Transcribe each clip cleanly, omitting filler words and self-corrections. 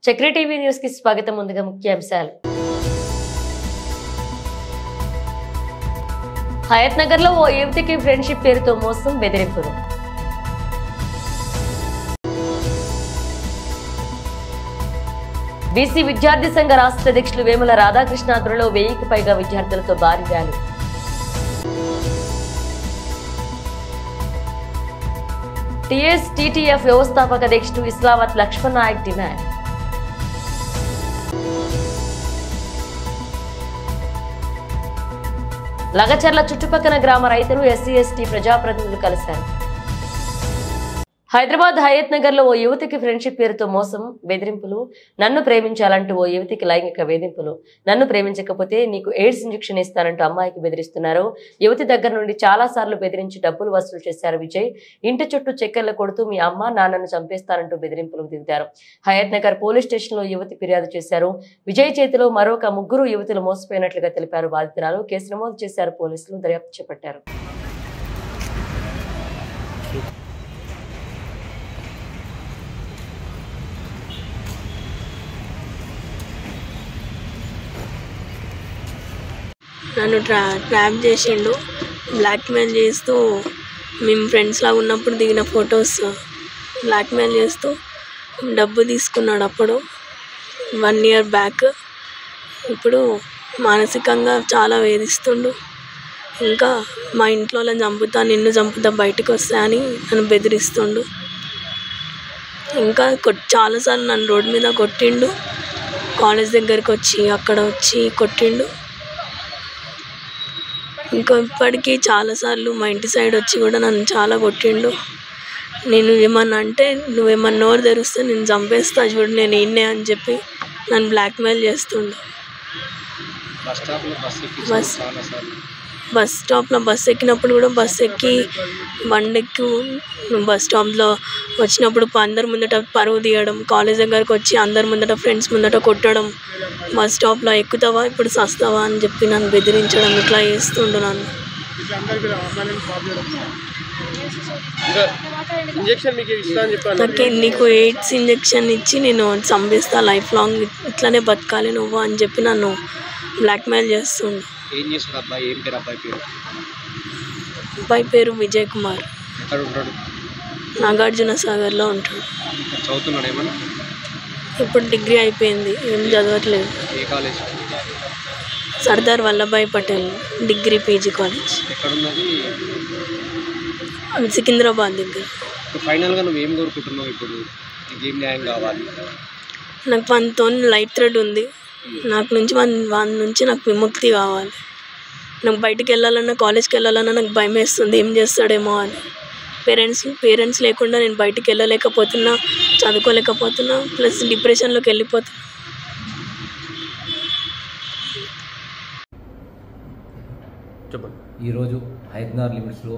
Chakri TV news కి స్వాగతం. ముందుగా ముఖ్యాంశాలు. హయత్ నగర్ లో ఓ యువతికి ఫ్రెండ్షిప్ పేరుతో మోసం, బెదిరింపులు. బీసీ విద్యార్థి సంఘ రాష్ట్ర అధ్యక్షులు వేముల రాధాకృష్ణ ఆధ్వర్యంలో 1000కి పైగా విద్యార్థులతో భారీ ర్యాలీ. టీఎస్-టీటీఎఫ్ వ్యవస్థాపక అధ్యక్షుడు ఇస్లావత్ లక్ష్మణ్ నాయక్ డిమాండ్. లగచర్ల చుట్టుపక్కల గ్రామ రైతులు, ఎస్సీ/ఎస్టీ ప్రజాప్రతినిధులు కలిశారు. హైదరాబాద్ హయత్ నగర్ లో ఓ యువతికి ఫ్రెండ్షిప్ పేరుతో మోసం, బెదిరింపులు. నన్ను ప్రేమించాలంటూ ఓ యువతికి లైంగిక వేధింపులు. నన్ను ప్రేమించకపోతే నీకు ఎయిడ్స్ ఇంజెక్షన్ ఇస్తానంటూ అమ్మాయికి బెదిరిస్తున్నారు. యువతి దగ్గర నుండి చాలా సార్లు బెదిరించి డబ్బులు వసూలు చేశారు విజయ్. ఇంటి చుట్టూ చక్కెర్లు కొడుతూ మీ అమ్మ నాన్నను చంపేస్తానంటూ బెదిరింపులకు దిగుతారు. హయత్ నగర్ పోలీస్ స్టేషన్ లో యువతి ఫిర్యాదు చేశారు. విజయ్ చేతిలో మరొక 3 యువతులు మోసపోయినట్లుగా తెలిపారు బాధితురాలు. కేసు నమోదు చేశారు పోలీసులు. దర్యాప్తు చేపట్టారు. నన్ను ట్రాప్ చేసిండు, బ్లాక్మెయిల్ చేస్తూ మేము ఫ్రెండ్స్ లాగా ఉన్నప్పుడు దిగిన ఫొటోస్ బ్లాక్మెయిల్ చేస్తూ డబ్బు తీసుకున్నాడు. అప్పుడు 1 ఇయర్ బ్యాక్. ఇప్పుడు మానసికంగా చాలా వేధిస్తుండు. ఇంకా మా ఇంట్లో వాళ్ళని చంపుతా, నిన్ను చంపుతా, బయటకు వస్తా అని నన్ను బెదిరిస్తుండు. ఇంకా చాలాసార్లు నన్ను రోడ్డు మీద కొట్టిండు. కాలేజ్ దగ్గరికి వచ్చి అక్కడ వచ్చి కొట్టిండు. ఇంకా ఇప్పటికీ చాలాసార్లు మా ఇంటి సైడ్ వచ్చి కూడా నన్ను చాలా కొట్టిండు. నేను ఏమన్నా అంటే నువ్వేమన్నా నోరు తెరిస్తే నేను చంపేస్తా చూడు, నేను ఈయనే అని చెప్పి నన్ను బ్లాక్మెయిల్ చేస్తుండు. బస్ స్టాప్లో బస్సు ఎక్కినప్పుడు కూడా బస్సు ఎక్కి బండెక్కి బస్ స్టాప్లో వచ్చినప్పుడు అందరి ముందట పరువు తీయడం, కాలేజ్ దగ్గరకు వచ్చి అందరి ముందట ఫ్రెండ్స్ ముందట కొట్టడం, బస్ స్టాప్లో ఎక్కుతావా ఇప్పుడు సస్తావా అని చెప్పి నన్ను బెదిరించడం, ఇట్లా చేస్తుండు నన్ను. నాకు నీకు ఎయిడ్స్ ఇంజెక్షన్ ఇచ్చి నేను చంపేస్తా, లైఫ్ లాంగ్ ఇట్లానే బతకాలి నువ్వు అని చెప్పి నన్ను బ్లాక్మెయిల్ చేస్తుండు. అబ్బాయి పేరు విజయ్ కుమార్. నాగార్జున సాగర్లో ఉంటాడు. ఇప్పుడు డిగ్రీ అయిపోయింది, ఏం చదవట్లేదు. Sardar Vallabhbhai Patel degree PG college, Secunderabad దగ్గర. నాకు మనతో లైఫ్ థ్రెడ్ ఉంది. నాకు నుంచి వాళ్ళ నుంచి నాకు విముక్తి కావాలి. నాకు బయటికి వెళ్ళాలన్నా, కాలేజ్కి వెళ్ళాలన్నా నాకు భయం వేస్తుంది, ఏం చేస్తాడేమో అని. పేరెంట్స్ లేకుండా నేను బయటికి వెళ్ళలేకపోతున్నా, చదువుకోలేకపోతున్నా, ప్లస్ డిప్రెషన్లోకి వెళ్ళిపోతున్నా. ఈరోజు హైదరాబాద్ లిమిట్స్లో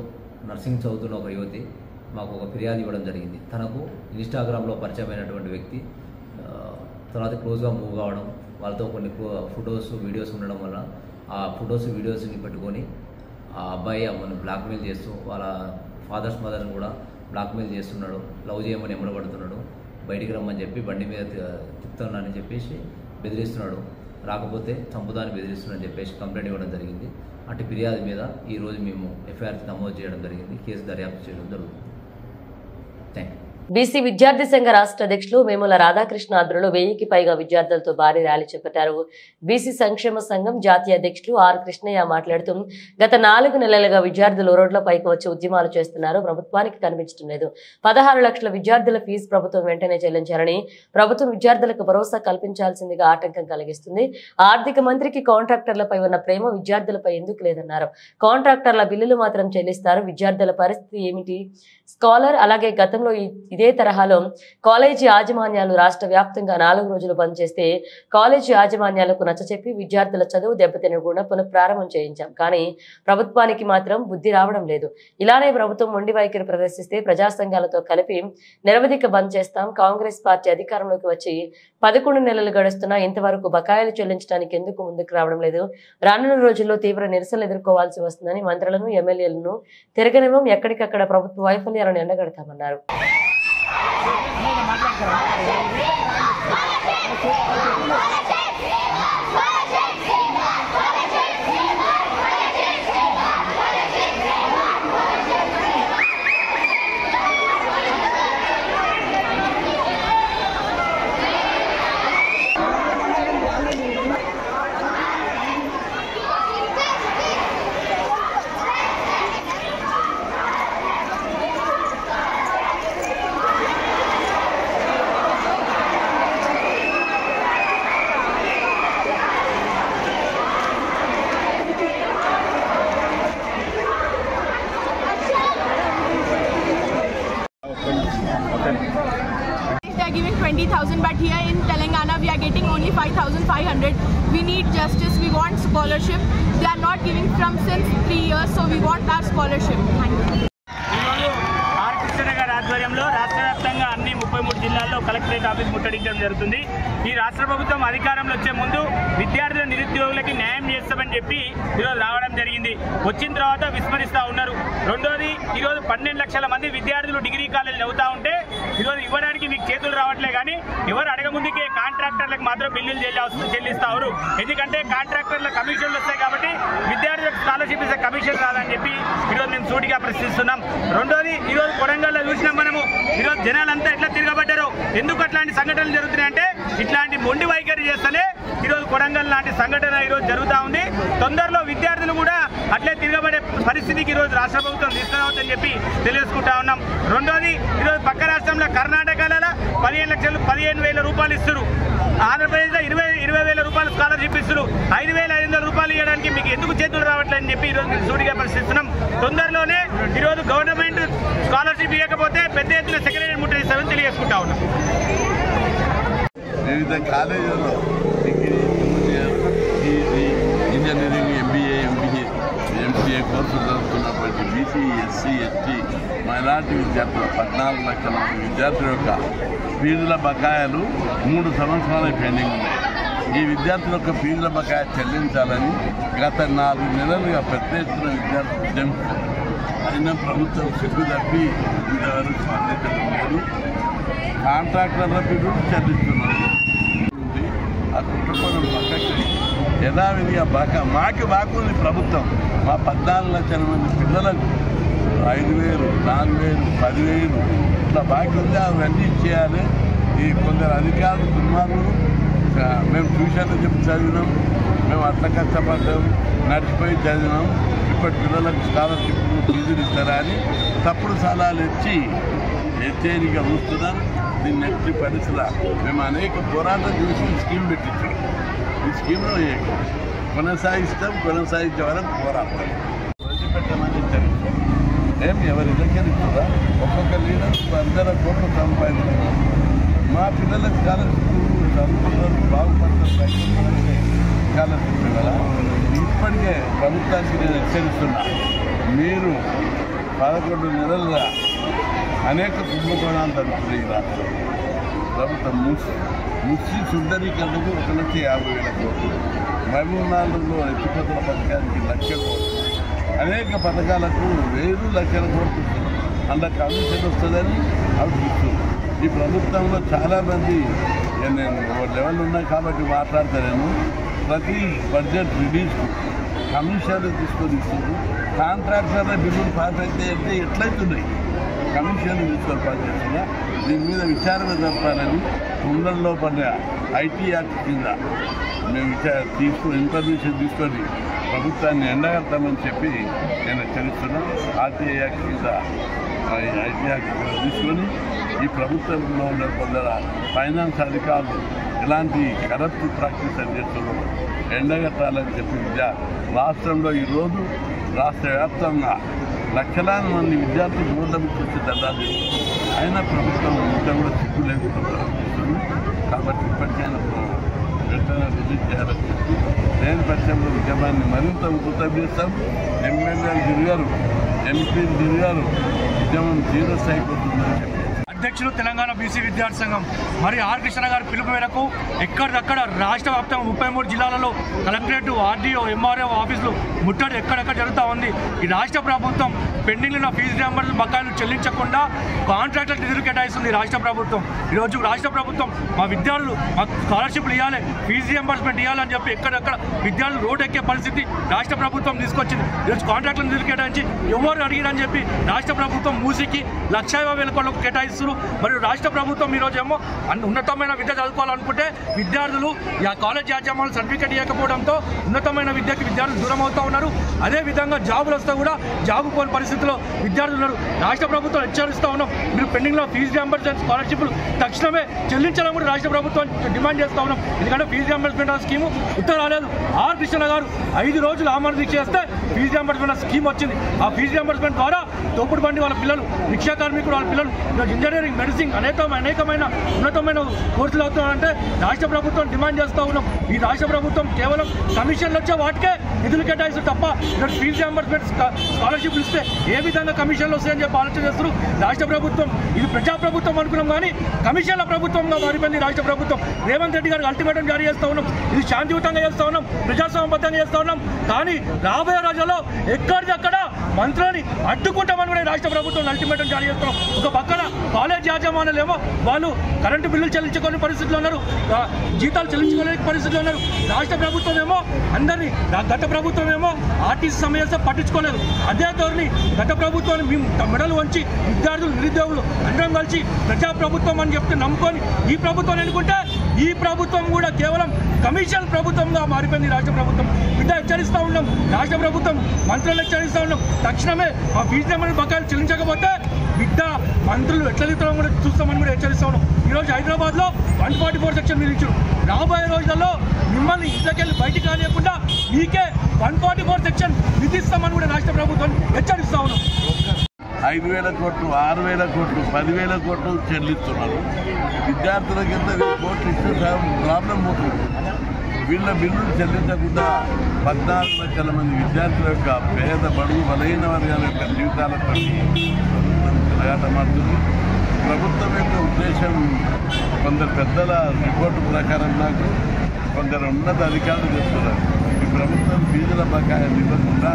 నర్సింగ్ చదువుతున్న ఒక యువతి మాకు ఒక ఫిర్యాదు ఇవ్వడం జరిగింది. తనకు ఇన్స్టాగ్రామ్లో పరిచయమైనటువంటి వ్యక్తి తర్వాత క్లోజ్గా మూవ్ కావడం, వాళ్ళతో కొన్ని ఫొటోస్ వీడియోస్ ఉండడం వల్ల ఆ ఫొటోస్ వీడియోస్ని పెట్టుకొని ఆ అబ్బాయి అమ్మను బ్లాక్మెయిల్ చేస్తూ వాళ్ళ మదర్ని కూడా బ్లాక్మెయిల్ చేస్తున్నాడు. లవ్ చేయమని ఎమ్మడబడుతున్నాడు. బయటికి రమ్మని చెప్పి బండి మీద తిప్పుతున్నానని చెప్పేసి బెదిరిస్తున్నాడు. రాకపోతే చంపుదాన్ని బెదిరిస్తున్నాడని చెప్పేసి కంప్లైంట్ ఇవ్వడం జరిగింది. అటు ఫిర్యాదు మీద ఈరోజు మేము ఎఫ్ఐఆర్ నమోదు చేయడం జరిగింది. కేసు దర్యాప్తు చేయడం జరుగుతుంది. Thank you. బీసీ విద్యార్థి సంఘ రాష్ట్ర అధ్యక్షులు వేముల రాధాకృష్ణ ఆధ్వర్యంలో 1000కి పైగా విద్యార్థులతో భారీ ర్యాలీ చేపట్టారు. బీసీ సంక్షేమ సంఘం జాతీయ అధ్యక్షులు ఆర్ కృష్ణయ్య మాట్లాడుతూ గత 4 నెలలుగా విద్యార్థులు రోడ్లపైకి వచ్చి ఉద్యమాలు చేస్తున్నారు. ప్రభుత్వానికి కనిపించడం లేదు. 16 లక్షల విద్యార్థుల ఫీజు ప్రభుత్వం వెంటనే చెల్లించాలని, ప్రభుత్వం విద్యార్థులకు భరోసా కల్పించాల్సిందిగా ఆటంకం కలిగిస్తుంది. ఆర్థిక మంత్రికి కాంట్రాక్టర్లపై ఉన్న ప్రేమ విద్యార్థులపై ఎందుకు లేదన్నారు. కాంట్రాక్టర్ల బిల్లులు మాత్రం చెల్లిస్తారు. విద్యార్థుల పరిస్థితి ఏమిటి? స్కాలర్ అలాగే గతంలో ఇదే తరహాలో కాలేజీ యాజమాన్యాలు రాష్ట్ర వ్యాప్తంగా 4 రోజులు బంద్ చేస్తే కాలేజీ యాజమాన్యాలకు నచ్చచెప్పి విద్యార్థుల చదువు దెబ్బతినకుండా పునఃప్రారంభం చేయించాం. కానీ ప్రభుత్వానికి మాత్రం బుద్ధి రావడం లేదు. ఇలానే ప్రభుత్వం మొండి వైఖరి ప్రదర్శిస్తే ప్రజా సంఘాలతో కలిపి నిరవధిక బంద్ చేస్తాం. కాంగ్రెస్ పార్టీ అధికారంలోకి వచ్చి 11 నెలలు గడుస్తున్నా ఇంతవరకు బకాయిలు చెల్లించడానికి ఎందుకు ముందుకు రావడం లేదు? రానున్న రోజుల్లో తీవ్ర నిరసనలు ఎదుర్కోవాల్సి వస్తుందని మంత్రులను, ఎమ్మెల్యేలను తిరగనివ్వం. ఎక్కడికక్కడ ప్రభుత్వ వైఫల్యాలను ఎండగడతామన్నారు. 20,000, but here in Telangana we are getting only 5,500. We need justice. We want scholarship. They are not giving from since 3 years, so we want our scholarship. Thank you. ఆధ్వర్యంలో రాష్ట్ర వ్యాప్తంగా అన్ని 33 జిల్లాల్లో కలెక్టరేట్ ఆఫీస్ ముట్టడించడం జరుగుతుంది. ఈ రాష్ట్ర ప్రభుత్వం అధికారంలో వచ్చే ముందు విద్యార్థుల నిరుద్యోగులకి న్యాయం చేస్తామని చెప్పి ఈరోజు రావడం జరిగింది. వచ్చిన తర్వాత విస్మరిస్తూ ఉన్నారు. రెండోది, ఈరోజు 12 లక్షల మంది విద్యార్థులు డిగ్రీ కాలేజీలు అవుతా ఉంటే ఈరోజు ఇవ్వడానికి మీకు చేతులు రావట్లే, కానీ ఎవరు అడగముందుకే కాంట్రాక్టర్లకు మాత్రం బిల్లులు చెల్లిస్తారు. ఎందుకంటే కాంట్రాక్టర్ల కమిషన్లు వస్తాయి కాబట్టి విద్యార్థులకు స్కాలర్షిప్ ఇస్తే కమిషన్ రాదని చెప్పి ఈరోజు మేము సూటిగా ప్రశ్నిస్తున్నాం. రెండోది, ఈరోజు కొడంగల్లో చూసినాం మనము. ఈరోజు జనాలంతా ఎట్లా తిరగబడ్డారో, ఎందుకు అట్లాంటి సంఘటనలు జరుగుతున్నాయంటే ఇట్లాంటి మొండి వైఖరి చేస్తేనే ఈరోజు కొడంగల్ లాంటి సంఘటన ఈరోజు జరుగుతూ ఉంది. తొందరలో విద్యార్థులు కూడా అట్లే తిరగబడే పరిస్థితికి ఈరోజు రాష్ట్ర ప్రభుత్వం తీసుకురావచ్చని చెప్పి తెలియజేసుకుంటా ఉన్నాం. రెండోది, ఈరోజు పక్క రాష్ట్రంలో కర్ణాటకలో 15,000 రూపాయలు ఇస్తారు. ఆంధ్రప్రదేశ్లో 20,000 రూపాయలు స్కాలర్షిప్ ఇస్తారు. 5,500 రూపాయలు ఇవ్వడానికి మీకు ఎందుకు చేతులు రావట్లేదని చెప్పి ఈరోజు మేము సూటిగా ప్రశ్నిస్తున్నాం. తొందరలోనే ఈరోజు గవర్నమెంట్ స్కాలర్షిప్ ఇవ్వకపోతే పెద్ద ఎత్తున సెక్రటరీ ముట్టడిస్తామని తెలియజేసుకుంటా ఉన్నాం. వివిధ కాలేజీల్లో degree, PG, engineering, MBA, MCA కోర్సులు చదువుతున్నటువంటి బీసీ, ఎస్సీ, ఎస్టీ, మైనార్టీ విద్యార్థులు 14 లక్షల మంది విద్యార్థుల యొక్క ఫీజుల బకాయిలు 3 సంవత్సరాలు పెండింగ్ ఉన్నాయి. ఈ విద్యార్థుల యొక్క ఫీజుల బకాయి చెల్లించాలని గత 4 నెలలుగా పెద్ద ఎత్తున విద్యార్థులు ఉద్యమిస్తారు. అయినా ప్రభుత్వం సిగ్గు తప్పి ఇంతవరకు స్పందించడం లేదు. కాంట్రాక్టర్ల బిల్లులు చెల్లిస్తున్నారు. ఆ కుటుంబం పక్కకి యథావిధిగా మాకు బాగుంది ప్రభుత్వం. మా 14 లక్షల మంది పిల్లలకు 5,000, 4,000, 10,000 ఇట్లా బాకీ ఉంది. అవన్నీ చేయాలి. ఈ కొందరు అధికారులు దుర్మార్గులు, మేము ట్యూషన్లు చెప్పి చదివినాం, మేము అట్లా కష్టపడ్డాం, నడిచిపోయి చదివినాం, ఇప్పటి పిల్లలకు స్కాలర్షిప్లు ఫీజులు ఇస్తారా అని తప్పుడు సలహాలు ఇచ్చి ఎత్తేరిగా చూస్తున్నాం. దీన్ని నెక్స్ట్ పరిస్థితుల మేము అనేక పోరాటం చూసి స్కీమ్ పెట్టించాం. ఈ స్కీమ్లో కొనసాగించే వరకు పోరాడతాం. వదిలిపెట్టమని తెలుసు. ఎవరి దగ్గర ఇస్తుందా? ఒక్కొక్క లీడర్ 100 కోట్లు సంపాదించారు. మా పిల్లలకు స్కాలర్షిప్ చదువుతున్నారు, బాగుపడతారు, స్కాలర్షిప్ కదా. ఇప్పటికే ప్రభుత్వానికి నేను హెచ్చరిస్తున్నా, మీరు 11 నెలలుగా అనేక కుంభకోణాలు జరుగుతున్నాయి. ఈ రాష్ట్రం ప్రభుత్వం ముస్లిం సుందరీకరణకు 1,50,000 కోట్లు, మహబూబ్నగర్లో ఎత్తిపోతల పథకానికి 1,00,000 కోట్లు, అనేక పథకాలకు 1,000 లక్షల కోట్లు అందులో కమిషన్ వస్తుందని ఆలోచిస్తుంది. ఈ ప్రభుత్వంలో చాలామంది నేను లెవెల్ ఉన్నాయి కాబట్టి మాట్లాడతాను. ప్రతి బడ్జెట్ రిలీజ్కు కమిషన్లు తీసుకొని ఇస్తుంది. కాంట్రాక్టర్ల బిల్లులు పాస్ అయితే ఎట్లయితున్నాయి? కమిషన్లు తీసుకొని పాస్ చేస్తున్నా. దీని మీద విచారణ జరపాలని ఉండల్లో పడిన IT యాక్ట్ కింద మేము ఇన్ఫర్మేషన్ తీసుకొని ప్రభుత్వాన్ని ఎండగడతామని చెప్పి నేను హెచ్చరిస్తున్నాను. RTI యాక్ట్ కింద IT యాక్ట్ తీసుకొని ఈ ప్రభుత్వంలో ఉన్న కొందరు ఫైనాన్స్ అధికారులు ఇలాంటి కరప్ట్ ప్రాక్టీస్ అని చేస్తున్నారు, ఎండగట్టాలని చెప్పి రాష్ట్రంలో ఈరోజు రాష్ట్ర వ్యాప్తంగా లక్షలాది మంది విద్యార్థులు రోడ్ల చూసి దండాలు చేస్తున్నారు. అయినా ప్రభుత్వం ఇంత కూడా సిగ్గు లేకుండా ప్రవర్తిస్తుంది. కాబట్టి ఇప్పటికైనా వెంటనే రిలీజ్ చేయాలని చెప్పి లేని పక్షంలో ఉద్యమాన్ని మరింత ఉధృతం చేస్తాం. ఎమ్మెల్యేలు తిరిగారు, ఎంపీలు తిరిగారు, ఉద్యమం సీరియస్ అయిపోతుందని చెప్పి అధ్యక్షులు తెలంగాణ బీసీ విద్యార్థి సంఘం మరి ఆర్ కృష్ణ గారి పిలుపు మేరకు ఎక్కడిదక్కడ రాష్ట్ర వ్యాప్తంగా 33 జిల్లాలలో కలెక్టరేట్, RDO, MRO ఆఫీసులు ముట్టడి ఎక్కడెక్కడ జరుగుతూ ఉంది. ఈ రాష్ట్ర ప్రభుత్వం పెండింగ్ ఉన్న ఫీజు రియంబర్స్మెంట్ బకాయిలు చెల్లించకుండా కాంట్రాక్టర్ నిధులు కేటాయిస్తుంది రాష్ట్ర ప్రభుత్వం. ఈరోజు రాష్ట్ర ప్రభుత్వం మా విద్యార్థులు మాకు స్కాలర్షిప్లు ఇవ్వాలి, ఫీజు రియంబర్స్మెంట్ ఇవ్వాలని చెప్పి ఎక్కడెక్కడ విద్యార్థులు రోడ్డు ఎక్కే పరిస్థితి రాష్ట్ర ప్రభుత్వం తీసుకొచ్చింది. ఈరోజు కాంట్రాక్టర్ నిధులు కేటాయించి ఎవరు అడిగిరని చెప్పి రాష్ట్ర ప్రభుత్వం మూసికి 1,50,000 కోట్లకు కేటాయిస్తున్నారు. మరియు రాష్ట్ర ప్రభుత్వం ఈరోజు ఏమో ఉన్నతమైన విద్య చదువుకోవాలనుకుంటే విద్యార్థులు ఆ కాలేజ్ యాజమాన్యాలు సర్టిఫికేట్ ఇవ్వకపోవడంతో ఉన్నతమైన విద్యకి విద్యార్థులు దూరం అవుతూ ఉన్నారు. అదేవిధంగా జాబులు వస్తే కూడా జాబు పోని పరిస్థితిలో విద్యార్థులు ఉన్నారు. రాష్ట్ర ప్రభుత్వం హెచ్చరిస్తూ ఉన్నాం, మీరు పెండింగ్లో ఫీజు రియంబర్స్మెంట్ స్కాలర్షిప్లు తక్షణమే చెల్లించాలని కూడా రాష్ట్ర ప్రభుత్వం డిమాండ్ చేస్తూ ఉన్నాం. ఎందుకంటే ఫీజు రియంబర్స్మెంట్ స్కీము ఉత్తరం రాలేదు. ఆర్ కృష్ణ గారు 5 రోజులు ఆమరణ దీక్ష చేస్తే ఫీజు రియంబర్స్మెంట్ స్కీమ్ వచ్చింది. ఆ ఫీజు రియంబర్స్మెంట్ ద్వారా తోపుడు బండి వాళ్ళ పిల్లలు, రిక్షా కార్మికుడు వాళ్ళ పిల్లలు, ఇంజనీరింగ్ ఇంజనీరింగ్, మెడిసిన్ అనేకమైన ఉన్నతమైన కోర్సులు అవుతామంటే రాష్ట్ర ప్రభుత్వం డిమాండ్ చేస్తూ ఉన్నాం. ఈ రాష్ట్ర ప్రభుత్వం కేవలం కమిషన్లు వచ్చే వాటికే నిధులు కేటాయిస్తారు తప్ప ఇక్కడ ఫీజు రియంబర్స్మెంట్ స్కాలర్షిప్లు ఇస్తే ఏ విధంగా కమిషన్లు వస్తాయని చెప్పి ఆలోచన చేస్తారు. రాష్ట్ర ప్రభుత్వం ఇది ప్రజాప్రభుత్వం అనుకున్నాం కానీ కమిషన్ల ప్రభుత్వంగా మారిపోయింది రాష్ట్ర ప్రభుత్వం. రేవంత్ రెడ్డి గారికి అల్టిమేటం జారీ చేస్తూ ఉన్నాం. ఇది శాంతియుతంగా చేస్తూ ఉన్నాం, ప్రజాస్వామ్యబద్ధంగా చేస్తూ ఉన్నాం. కానీ రాబోయే రోజుల్లో ఎక్కడిదక్కడ మంత్రులని అడ్డుకుంటామని కూడా రాష్ట్ర ప్రభుత్వం అల్టిమేటం జారీ చేస్తున్నాం. ఒక పక్కన కాలేజ్ యాజమాన్యాలు ఏమో వాళ్ళు కరెంటు బిల్లులు చెల్లించుకోని పరిస్థితులు ఉన్నారు, జీతాలు చెల్లించుకోలేని పరిస్థితులు ఉన్నారు. రాష్ట్ర ప్రభుత్వం ఏమో అందరినీ, గత ప్రభుత్వం ఏమో ఆర్టీసీ సమస్య పట్టించుకోలేదు. అదే ధోరణి గత ప్రభుత్వాన్ని మేము మెడలు వంచి విద్యార్థులు నిరుద్యోగులు అందరం కలిసి ప్రజాప్రభుత్వం అని చెప్తే నమ్ముకొని ఈ ప్రభుత్వం ఎన్నుకుంటే ఈ ప్రభుత్వం కూడా కేవలం కమిషన్ ప్రభుత్వంగా మారిపోయింది రాష్ట్ర ప్రభుత్వం. బిడ్డ హెచ్చరిస్తూ ఉన్నాం, రాష్ట్ర ప్రభుత్వం మంత్రులు హెచ్చరిస్తూ ఉన్నాం. తక్షణమే ఆ ఫీజు రియంబర్స్మెంట్ బకాయిలు చెల్లించకపోతే బిడ్డ మంత్రులు ఎట్లా తీస్తామని కూడా చూస్తామని కూడా హెచ్చరిస్తూ ఉన్నాం. ఈరోజు హైదరాబాద్లో 144 సెక్షన్ మీరు ఇచ్చారు. రాబోయే రోజులలో మిమ్మల్ని ఇంట్లోకెళ్ళి బయటికి రానియకుండా మీకే 144 సెక్షన్ విధిస్తామని కూడా రాష్ట్ర ప్రభుత్వం హెచ్చరిస్తూ ఉన్నాం. 5,000 కోట్లు, 6,000 కోట్లు, 10,000 కోట్లు చెల్లిస్తున్నారు. విద్యార్థుల కింద కోట్లు ఇస్తే ప్రాబ్లం పోతుంది. వీళ్ళ బిల్లులు చెల్లించకుండా 14 లక్షల మంది విద్యార్థుల యొక్క పేద బడుగు బలహీన వర్గాల యొక్క జీవితాలతో ప్రభుత్వం చెలగాటమాడుతుంది. ప్రభుత్వం యొక్క ఉద్దేశం కొందరు పెద్దల రిపోర్టు ప్రకారం నాకు కొందరు ఉన్నత అధికారులు చెప్తున్నారు, ఈ ప్రభుత్వం ఫీజుల బకాయిలు ఇవ్వకుండా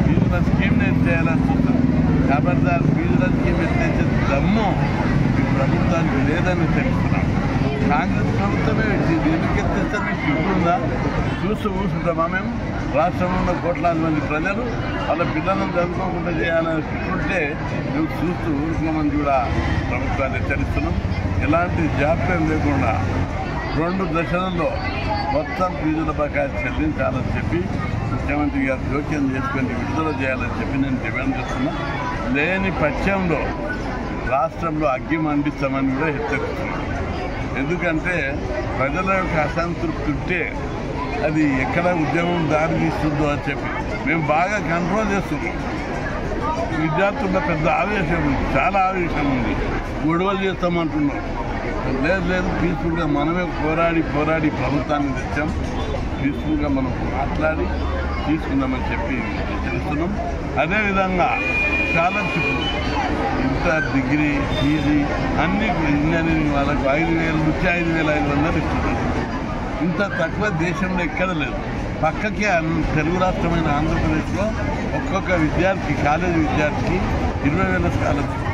ఫీజుల స్కీమ్ని ఎత్తేయాలని చూస్తుంది. కాబట్టి ఆ ఫీజుల స్కీమ్ ఎత్తేసే దమ్ము ఈ ప్రభుత్వానికి లేదని తెలుస్తున్నాం. కాంగ్రెస్ ప్రభుత్వమే ఎందుకు ఎత్తేస్తే మీకు ఇప్పుడుందా? చూస్తూ కూర్చుంటామా మేము? రాష్ట్రంలో ఉన్న కోట్లాది మంది ప్రజలు వాళ్ళ పిల్లలను చదువుకోకుండా చేయాలని ఉంటే మేము చూస్తూ ఊరుకోమని కూడా ప్రభుత్వాన్ని హెచ్చరిస్తున్నాం. ఎలాంటి జాప్యం లేకుండా 2 దశలలో మొత్తం ఫీజుల బకాయిలు చెల్లించాలని చెప్పి ముఖ్యమంత్రి గారు జోక్యం చేసుకొని విడుదల చేయాలని చెప్పి నేను డిమాండ్ చేస్తున్నా. లేని పక్షంలో రాష్ట్రంలో అగ్గి మండిస్తామని కూడా హెచ్చరిస్తున్నాం. ఎందుకంటే ప్రజల యొక్క అసంతృప్తి ఉంటే అది ఎక్కడ ఉద్యమం దారి తీస్తుందో అని చెప్పి మేము బాగా కంట్రోల్ చేస్తున్నాం. విద్యార్థుల్లో పెద్ద ఆవేశం ఉంది, చాలా ఆవేశం ఉంది. గొడవలు చేస్తామంటున్నాం. లేదు పీస్ఫుల్గా మనమే పోరాడి ప్రభుత్వాన్ని తెచ్చాం. పీస్ఫుల్గా మనం మాట్లాడి తీసుకుందామని చెప్పి తెలుస్తున్నాం. అదేవిధంగా స్కాలర్షిప్ ఇంటర్, డిగ్రీ, పీజీ అన్నీ ఇంజనీరింగ్ వాళ్ళకు 5,000 నుంచి 5,500 ఇస్తున్నారు. ఇంత తక్కువ దేశంలో ఎక్కడ లేదు. పక్కకి తెలుగు రాష్ట్రమైన ఆంధ్రప్రదేశ్లో ఒక్కొక్క విద్యార్థి, కాలేజీ విద్యార్థికి 20,000 స్కాలర్షిప్.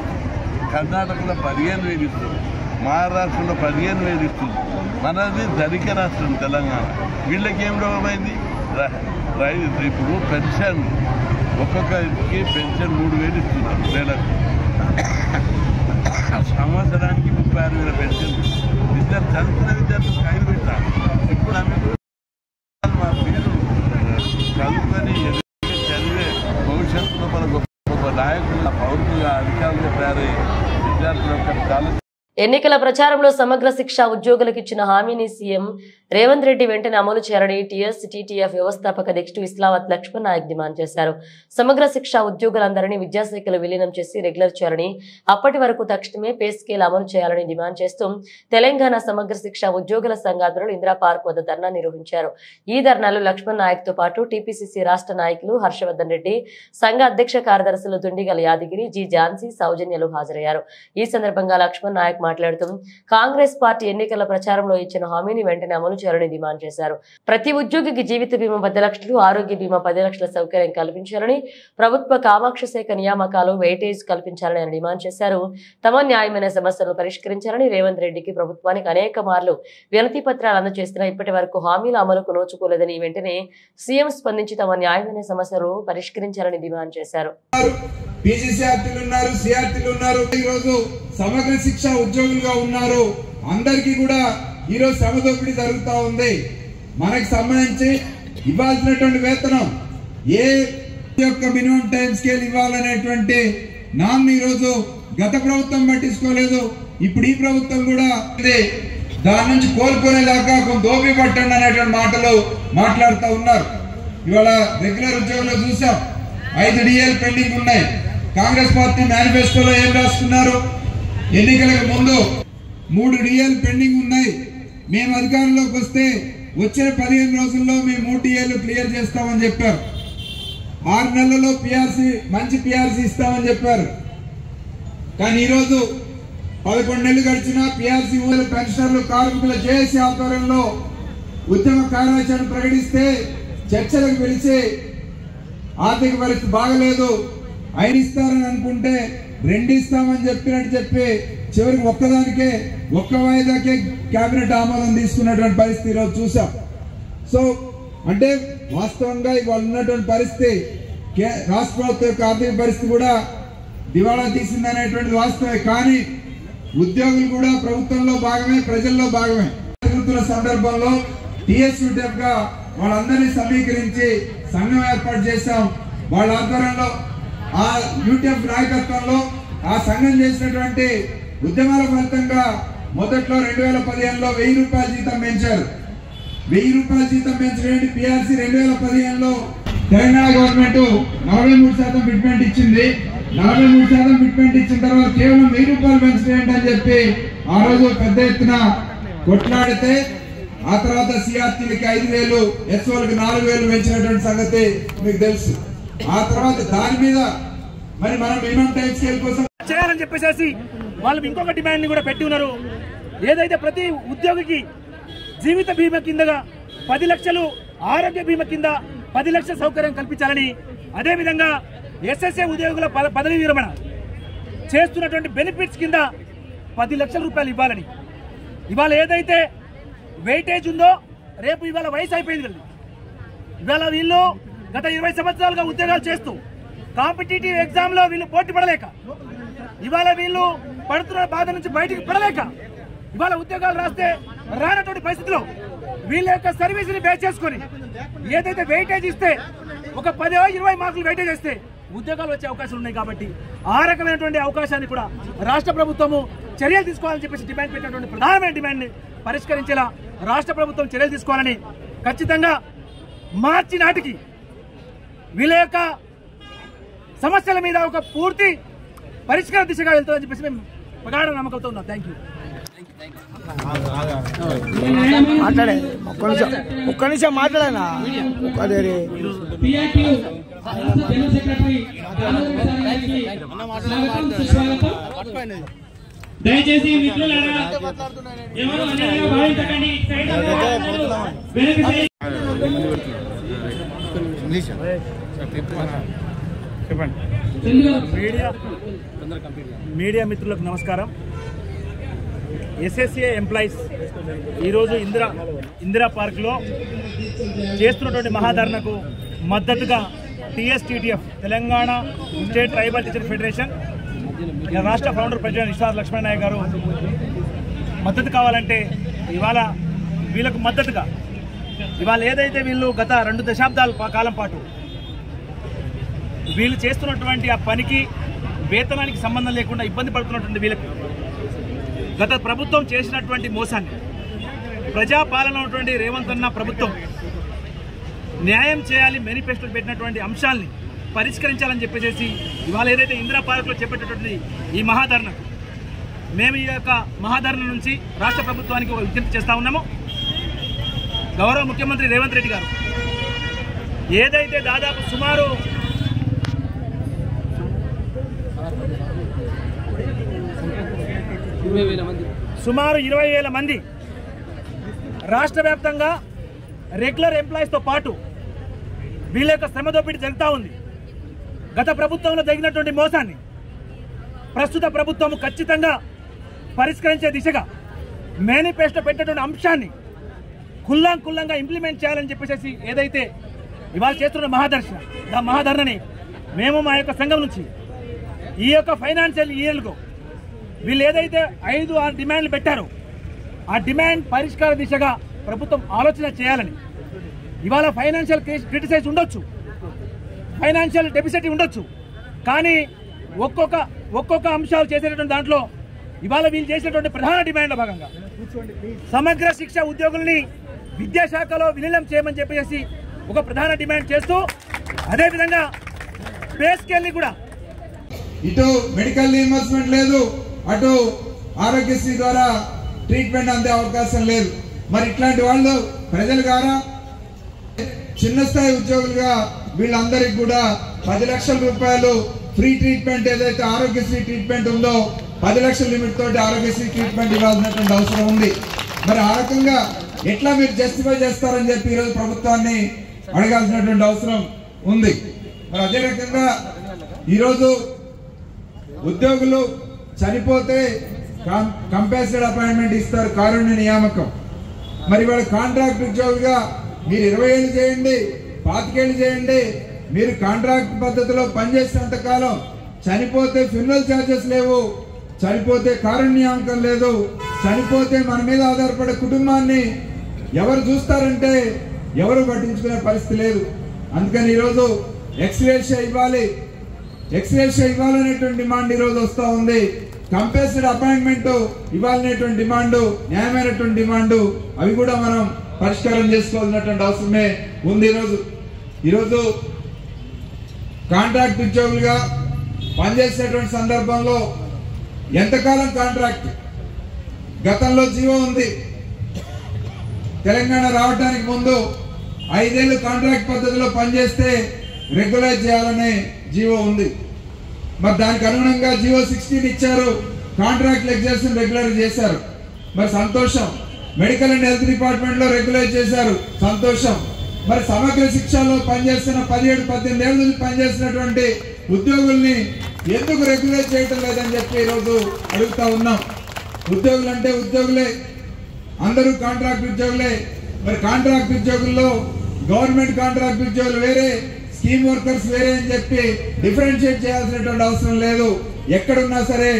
కర్ణాటకలో 15,000 ఇస్తుంది, మహారాష్ట్రలో 15,000 ఇస్తుంది. మనది ధనిక రాష్ట్రం తెలంగాణ. వీళ్ళకి ఏం రోగమైంది? ఇప్పుడు పెన్షన్ ఒక్కొక్కరికి పెన్షన్ 3,000 ఇస్తున్నారు నెలకు. సంవత్సరానికి 36,000 పెన్షన్. విద్యార్థి చదువుకున్న విద్యార్థులు ఖైదు పెట్టారు. ఇప్పుడు మీరు చదువుకొని చదివే భవిష్యత్తులో మన గొప్ప నాయకుల పౌరులుగా అధికారులుగా తయారయ్యే విద్యార్థుల యొక్క కాలేజ్. ఎన్నికల ప్రచారంలో సమగ్ర శిక్ష ఉద్యోగులకు ఇచ్చిన హామీని సీఎం రేవంత్ రెడ్డి వెంటనే అమలు చేయాలని టీఎస్ టీటీఎఫ్ వ్యవస్థాపక అధ్యక్షుడు ఇస్లావత్ లక్ష్మణ్ నాయక్ డిమాండ్ చేశారు. సమగ్ర శిక్ష ఉద్యోగులందరినీ విద్యాశాఖలో విలీనం చేసి రెగ్యులర్ చేయాలని, అప్పటి వరకు తక్షణమే పే స్కేల్ అమలు చేయాలని డిమాండ్ చేస్తూ తెలంగాణ సమగ్ర శిక్ష ఉద్యోగుల సంఘాధ్వర్యులు ఇందిరా పార్క్ వద్ద ధర్నా నిర్వహించారు. ఈ ధర్నాలో లక్ష్మణ్ నాయక్ తో పాటు టీపీసీసీ రాష్ట్ర నాయకులు హర్షవర్ధన్ రెడ్డి, సంఘ అధ్యక్ష కార్యదర్శులు దుండిగల యాదగిరి, జి ఝాన్సీ, సౌజన్యలు హాజరయ్యారు. ఈ సందర్భంగా లక్ష్మణ్ నాయక్ మాట్లాడుతూ కాంగ్రెస్ పార్టీ ఎన్నికల ప్రచారంలో ఇచ్చిన హామీని వెంటనే అమలు చేయాలని డిమాండ్ చేశారు. ప్రతి ఉద్యోగికి జీవిత బీమా 10 లక్షలు, ఆరోగ్య బీమా 10 లక్షల సౌకర్యం కల్పించాలని, ప్రభుత్వ కామాక్ష శాఖ నియామకాలు వెయిటేజ్ కల్పించాలని ఆయన డిమాండ్ చేశారు. తమ న్యాయమైన సమస్యలను పరిష్కరించాలని రేవంత్ రెడ్డికి ప్రభుత్వానికి అనేక మార్లు వినతి పత్రాలు అందజేస్తున్నా ఇప్పటి వరకు హామీల అమలుకు నోచుకోలేదని, వెంటనే సీఎం స్పందించి తమ న్యాయమైన సమస్యలు పరిష్కరించాలని డిమాండ్ చేశారు. సమగ్ర శిక్ష ఉద్యోగులుగా ఉన్నారు. అందరికీ కూడా ఈరోజు శ్రమ దోపిడీ జరుగుతూ ఉంది. మనకి సంబంధించి ఇవ్వాల్సినటువంటి వేతనం ఏ యొక్క మినిమం టైం స్కేల్ ఇవ్వాలనేటువంటి నామ్ని ఈరోజు గత ప్రభుత్వం పట్టించుకోలేదు. ఇప్పుడు ఈ ప్రభుత్వం కూడా దాని నుంచి కోలుకునేదాకా కొంత దోపి పట్టండి అనేటువంటి మాటలు మాట్లాడుతూ ఉన్నారు. ఇవాళ రెగ్యులర్ ఉద్యోగులు చూసాం, 5 DL పెండింగ్ ఉన్నాయి. కాంగ్రెస్ పార్టీ మేనిఫెస్టోలో ఏం రాస్తున్నారు? ఎన్నికలకు ముందు 3 డిఏలు పెండింగ్ ఉన్నాయి. మేము అధికారంలోకి వస్తే వచ్చే 15 రోజుల్లో మేము 3 డిఏలు క్లియర్ చేస్తామని చెప్పారు. 6 నెలల్లో పిఆర్సీ మంచి పిఆర్సీ ఇస్తామని చెప్పారు. కానీ ఈరోజు 11 నెలలు గడిచినా పిఆర్సీ పెన్షనర్లు కార్మికుల జేఏసీ ఆధ్వర్యంలో ఉద్యమ కార్యాచరణ ప్రకటిస్తే చర్చలకు పిలిచి ఆర్థిక పరిస్థితి బాగలేదు 5 ఇస్తారని అనుకుంటే 2 ఇస్తామని చెప్పి చివరికి ఒక్కదానికే 1 వాయిదాకే కేబినెట్ ఆమోదం తీసుకున్నటువంటి పరిస్థితి ఈరోజు చూసాం. సో అంటే వాస్తవంగా ఇవాళ ఉన్నటువంటి పరిస్థితి రాష్ట్ర ప్రభుత్వం యొక్క ఆర్థిక పరిస్థితి కూడా దివాళా తీసిందనేటువంటిది వాస్తవమే. కానీ ఉద్యోగులు కూడా ప్రభుత్వంలో భాగమే, ప్రజల్లో భాగమే. తిరుగుతున్న సందర్భంలో టీఎస్యూటీఎఫ్ గా వాళ్ళందరినీ సమీకరించి సంఘం ఏర్పాటు చేశాం. వాళ్ళ ఆధ్వర్యంలో ఆ యూటీఎఫ్ నాయకత్వంలో ఆ సంఘం చేసినటువంటి ఉద్యమాల ఫలితంగా మొదట్లో 2015లో 1000 రూపాయల జీతం పెంచారు. 1000 రూపాయల జీతం పెంచినటువంటి పిఆర్సీ 2015లో తెలంగాణ గవర్నమెంట్ 43% ఫిట్మెంట్ ఇచ్చింది. 43% ఫిట్మెంట్ ఇచ్చిన తర్వాత కేవలం 1000 రూపాయలు పెంచినట్టు అని చెప్పి ఆ రోజు పెద్ద ఎత్తున కొట్లాడితే ఆ తర్వాత సిఆర్టీలకి 5000, ఎస్ఓలకు 4000 పెంచినటువంటి సంగతి మీకు తెలుసు. ఆ తర్వాత దాని మీద మరి మనం మినిమం టైం స్కేల్ కోసం చేయాలని చెప్పేసి వాళ్ళు ఇంకొక డిమాండ్ కూడా పెట్టి ఉన్నారు. ఏదైతే ప్రతి ఉద్యోగికి జీవిత బీమా కిందగా 10 లక్షలు, ఆరోగ్య బీమా కింద 10 లక్షల సౌకర్యం కల్పించాలని, అదేవిధంగా ఎస్ఎస్ఏ ఉద్యోగుల పదవీ విరమణ చేస్తున్నటువంటి బెనిఫిట్స్ కింద 10 లక్షల రూపాయలు ఇవ్వాలని. ఇవాళ ఏదైతే వెయిటేజ్ ఉందో రేపు ఇవాళ వయసు అయిపోయింది కదా. ఇవాళ వీళ్ళు గత 20 సంవత్సరాలుగా ఉద్యోగాలు చేస్తూ కాంపిటేటివ్ ఎగ్జామ్లో వీళ్ళు పోటీ పడలేక, ఇవాళ వీళ్ళు పడుతున్న బాధ నుంచి బయటికి పడలేక ఇవాళ ఉద్యోగాలు రాస్తే రానటువంటి పరిస్థితిలో వీళ్ళ యొక్క సర్వీస్ని బేస్ చేసుకొని ఏదైతే వెయిటేజ్ ఇస్తే ఒక 10-20 మార్కులు వెయిటేజ్ ఇస్తే ఉద్యోగాలు వచ్చే అవకాశాలు ఉన్నాయి. కాబట్టి ఆ రకమైనటువంటి అవకాశాన్ని కూడా రాష్ట్ర ప్రభుత్వము చర్యలు తీసుకోవాలని చెప్పేసి డిమాండ్ పెట్టినటువంటి ప్రధానమైన డిమాండ్ని పరిష్కరించేలా రాష్ట్ర ప్రభుత్వం చర్యలు తీసుకోవాలని, ఖచ్చితంగా మార్చి నాటికి వీళ్ళ యొక్క సమస్యల మీద ఒక పూర్తి పరిష్కార దిశగా వెళ్తుందని చెప్పేసి మేము ప్రగాఢ నమ్మకంతో ఉన్నాం. Thank you. ఒక్క నిమిషం మాట్లాడనా. దయచేసి మిత్రులారా ఎవరు అన్యాయంగా భావించకండి. మీడియా మిత్రులకు నమస్కారం. ఎస్ఎస్ఏ ఎంప్లాయీస్ ఈరోజు ఇందిరా పార్క్లో చేస్తున్నటువంటి మహాధర్నకు మద్దతుగా TSTTF Telangana state tribal teacher federation రాష్ట్ర ఫౌండర్ ప్రెసిడెంట్ ఇషార్ లక్ష్మణ నాయక్ గారు మద్దతు కావాలంటే ఇవాళ వీళ్ళకు మద్దతుగా ఇవాళ ఏదైతే వీళ్ళు గత 2 దశాబ్దాల కాలం పాటు వీళ్ళు చేస్తున్నటువంటి ఆ పనికి వేతనానికి సంబంధం లేకుండా ఇబ్బంది పడుతున్నటువంటి వీళ్ళకి గత ప్రభుత్వం చేసినటువంటి మోసాన్ని, ప్రజాపాలన ఉన్నటువంటి రేవంత్ అన్న ప్రభుత్వం న్యాయం చేయాలి, మేనిఫెస్టోలో పెట్టినటువంటి అంశాలని పరిష్కరించాలని చెప్పేసి ఇవాళ ఏదైతే ఇందిరా పార్క్లో చేపట్టేటువంటి ఈ మహాధర్న, మేము ఈ యొక్క మహాధర్న నుంచి రాష్ట్ర ప్రభుత్వానికి ఒక విజ్ఞప్తి చేస్తూ ఉన్నాము. గౌరవ ముఖ్యమంత్రి రేవంత్ రెడ్డి గారు ఏదైతే దాదాపు సుమారు 20,000 మంది రాష్ట్ర వ్యాప్తంగా రెగ్యులర్ ఎంప్లాయీస్తో పాటు వీళ్ళ యొక్క శ్రమ దోపిడీ జరుగుతూ ఉంది. గత ప్రభుత్వంలో జరిగినటువంటి మోసాన్ని ప్రస్తుత ప్రభుత్వం ఖచ్చితంగా పరిష్కరించే దిశగా మేనిఫెస్టో పెట్టేటువంటి అంశాన్ని కుల్లంగా ఇంప్లిమెంట్ చేయాలని చెప్పేసి ఏదైతే ఇవాళ చేస్తున్న మహాధర్నని మేము మా యొక్క సంఘం నుంచి ఈ యొక్క ఫైనాన్షియల్ ఇయర్కు వీళ్ళు ఏదైతే 5-6 డిమాండ్లు పెట్టారో ఆ డిమాండ్ పరిష్కార దిశగా ప్రభుత్వం ఆలోచన చేయాలని. ఇవాళ ఫైనాన్షియల్ క్రిటిసైజ్ ఉండొచ్చు, ఫైనాన్షియల్ డెఫిసిట్ ఉండొచ్చు, కానీ ఒక్కొక్క అంశాలు చేసేటటువంటి దాంట్లో ఇవాళ వీళ్ళు చేసినటువంటి ప్రధాన డిమాండ్ల భాగంగా సమగ్ర శిక్ష ఉద్యోగుల్ని విద్యాశాఖలో విలీనం చేయమని చెప్పేసి ఒక ప్రధాన డిమాండ్ చేస్తూ, అదేవిధంగా పే స్కేల్ని కూడా ఇటు మెడికల్ రీయింబర్స్మెంట్ లేదు, అటు ఆరోగ్యశ్రీ ద్వారా ట్రీట్మెంట్ అందే అవకాశం లేదు. మరి ఇట్లాంటి వాళ్ళు ప్రజల ద్వారా చిన్న స్థాయి ఉద్యోగులుగా వీళ్ళందరికీ కూడా 10 లక్షల రూపాయలు ఫ్రీ ట్రీట్మెంట్ ఏదైతే ఆరోగ్యశ్రీ ట్రీట్మెంట్ ఉందో 10 లక్షల లిమిట్ తోటి ఆరోగ్యశ్రీ ట్రీట్మెంట్ ఇవ్వాల్సినటువంటి అవసరం ఉంది. మరి ఆ రకంగా ఎట్లా మీరు జస్టిఫై చేస్తారని చెప్పి ఈరోజు ప్రభుత్వాన్ని అడగాల్సినటువంటి అవసరం ఉంది. మరి అదే రకంగా ఈరోజు ఉద్యోగులు చనిపోతే కంపల్సరీ అపాయింట్మెంట్ ఇస్తారు, కారుణ్య నియామకం. మరి వాళ్ళ కాంట్రాక్ట్ ఉద్యోగులుగా మీరు 20 ఏళ్ళు చేయండి, 25 ఏళ్ళు చేయండి, మీరు కాంట్రాక్ట్ పద్ధతిలో పనిచేసినంత కాలం చనిపోతే ఫ్యూనరల్ ఛార్జెస్ లేవు, చనిపోతే కారుణ్య నియామకం లేదు, చనిపోతే మన మీద ఆధారపడే కుటుంబాన్ని ఎవరు చూస్తారంటే ఎవరు పట్టించుకునే పరిస్థితి లేదు. అందుకని ఈరోజు ఎక్స్గ్రేషియా ఇవ్వాలనేటువంటి డిమాండ్ ఈరోజు వస్తూ ఉంది. కంపల్సరీ అపాయింట్మెంట్ ఇవ్వాలనేటువంటి డిమాండ్, న్యాయమైనటువంటి డిమాండ్, అవి కూడా మనం పరిష్కారం చేసుకోవాల్సినటువంటి అవసరమే ఉంది. ఈరోజు కాంట్రాక్ట్ ఉద్యోగులుగా పనిచేసేటువంటి సందర్భంలో ఎంతకాలం కాంట్రాక్ట్, గతంలో జీవో ఉంది. తెలంగాణ రావడానికి ముందు 5 ఏళ్ళు కాంట్రాక్ట్ పద్ధతిలో పనిచేస్తే రెగ్యులైజ్ చేయాలనే జీవో ఉంది. మరి దానికి అనుగుణంగా జీవో 16 ఇచ్చారు, కాంట్రాక్ట్ లెక్చర్స్ రెగ్యులర్ చేశారు. మరి సంతోషం. మెడికల్ అండ్ హెల్త్ డిపార్ట్మెంట్ లో రెగ్యులైజ్ చేశారు, సంతోషం. మరి సమగ్ర శిక్షలో పనిచేస్తున్న 17-18 ఏళ్ళ నుంచి పనిచేస్తున్నటువంటి ఉద్యోగుల్ని ఎందుకు రెగ్యులైజ్ చేయటం లేదని చెప్పి ఈరోజు అడుగుతా ఉన్నాం. ఉద్యోగులు అంటే ఉద్యోగులే, అందరూ కాంట్రాక్ట్ ఉద్యోగులే. మరి కాంట్రాక్ట్ ఉద్యోగుల్లో గవర్నమెంట్ కాంట్రాక్ట్ ఉద్యోగులు వేరే, స్కీమ్ వర్కర్స్ వేరే అని చెప్పి డిఫరెన్షియేట్ చేయాల్సినటువంటి అవసరం లేదు. ఎక్కడున్నా సరే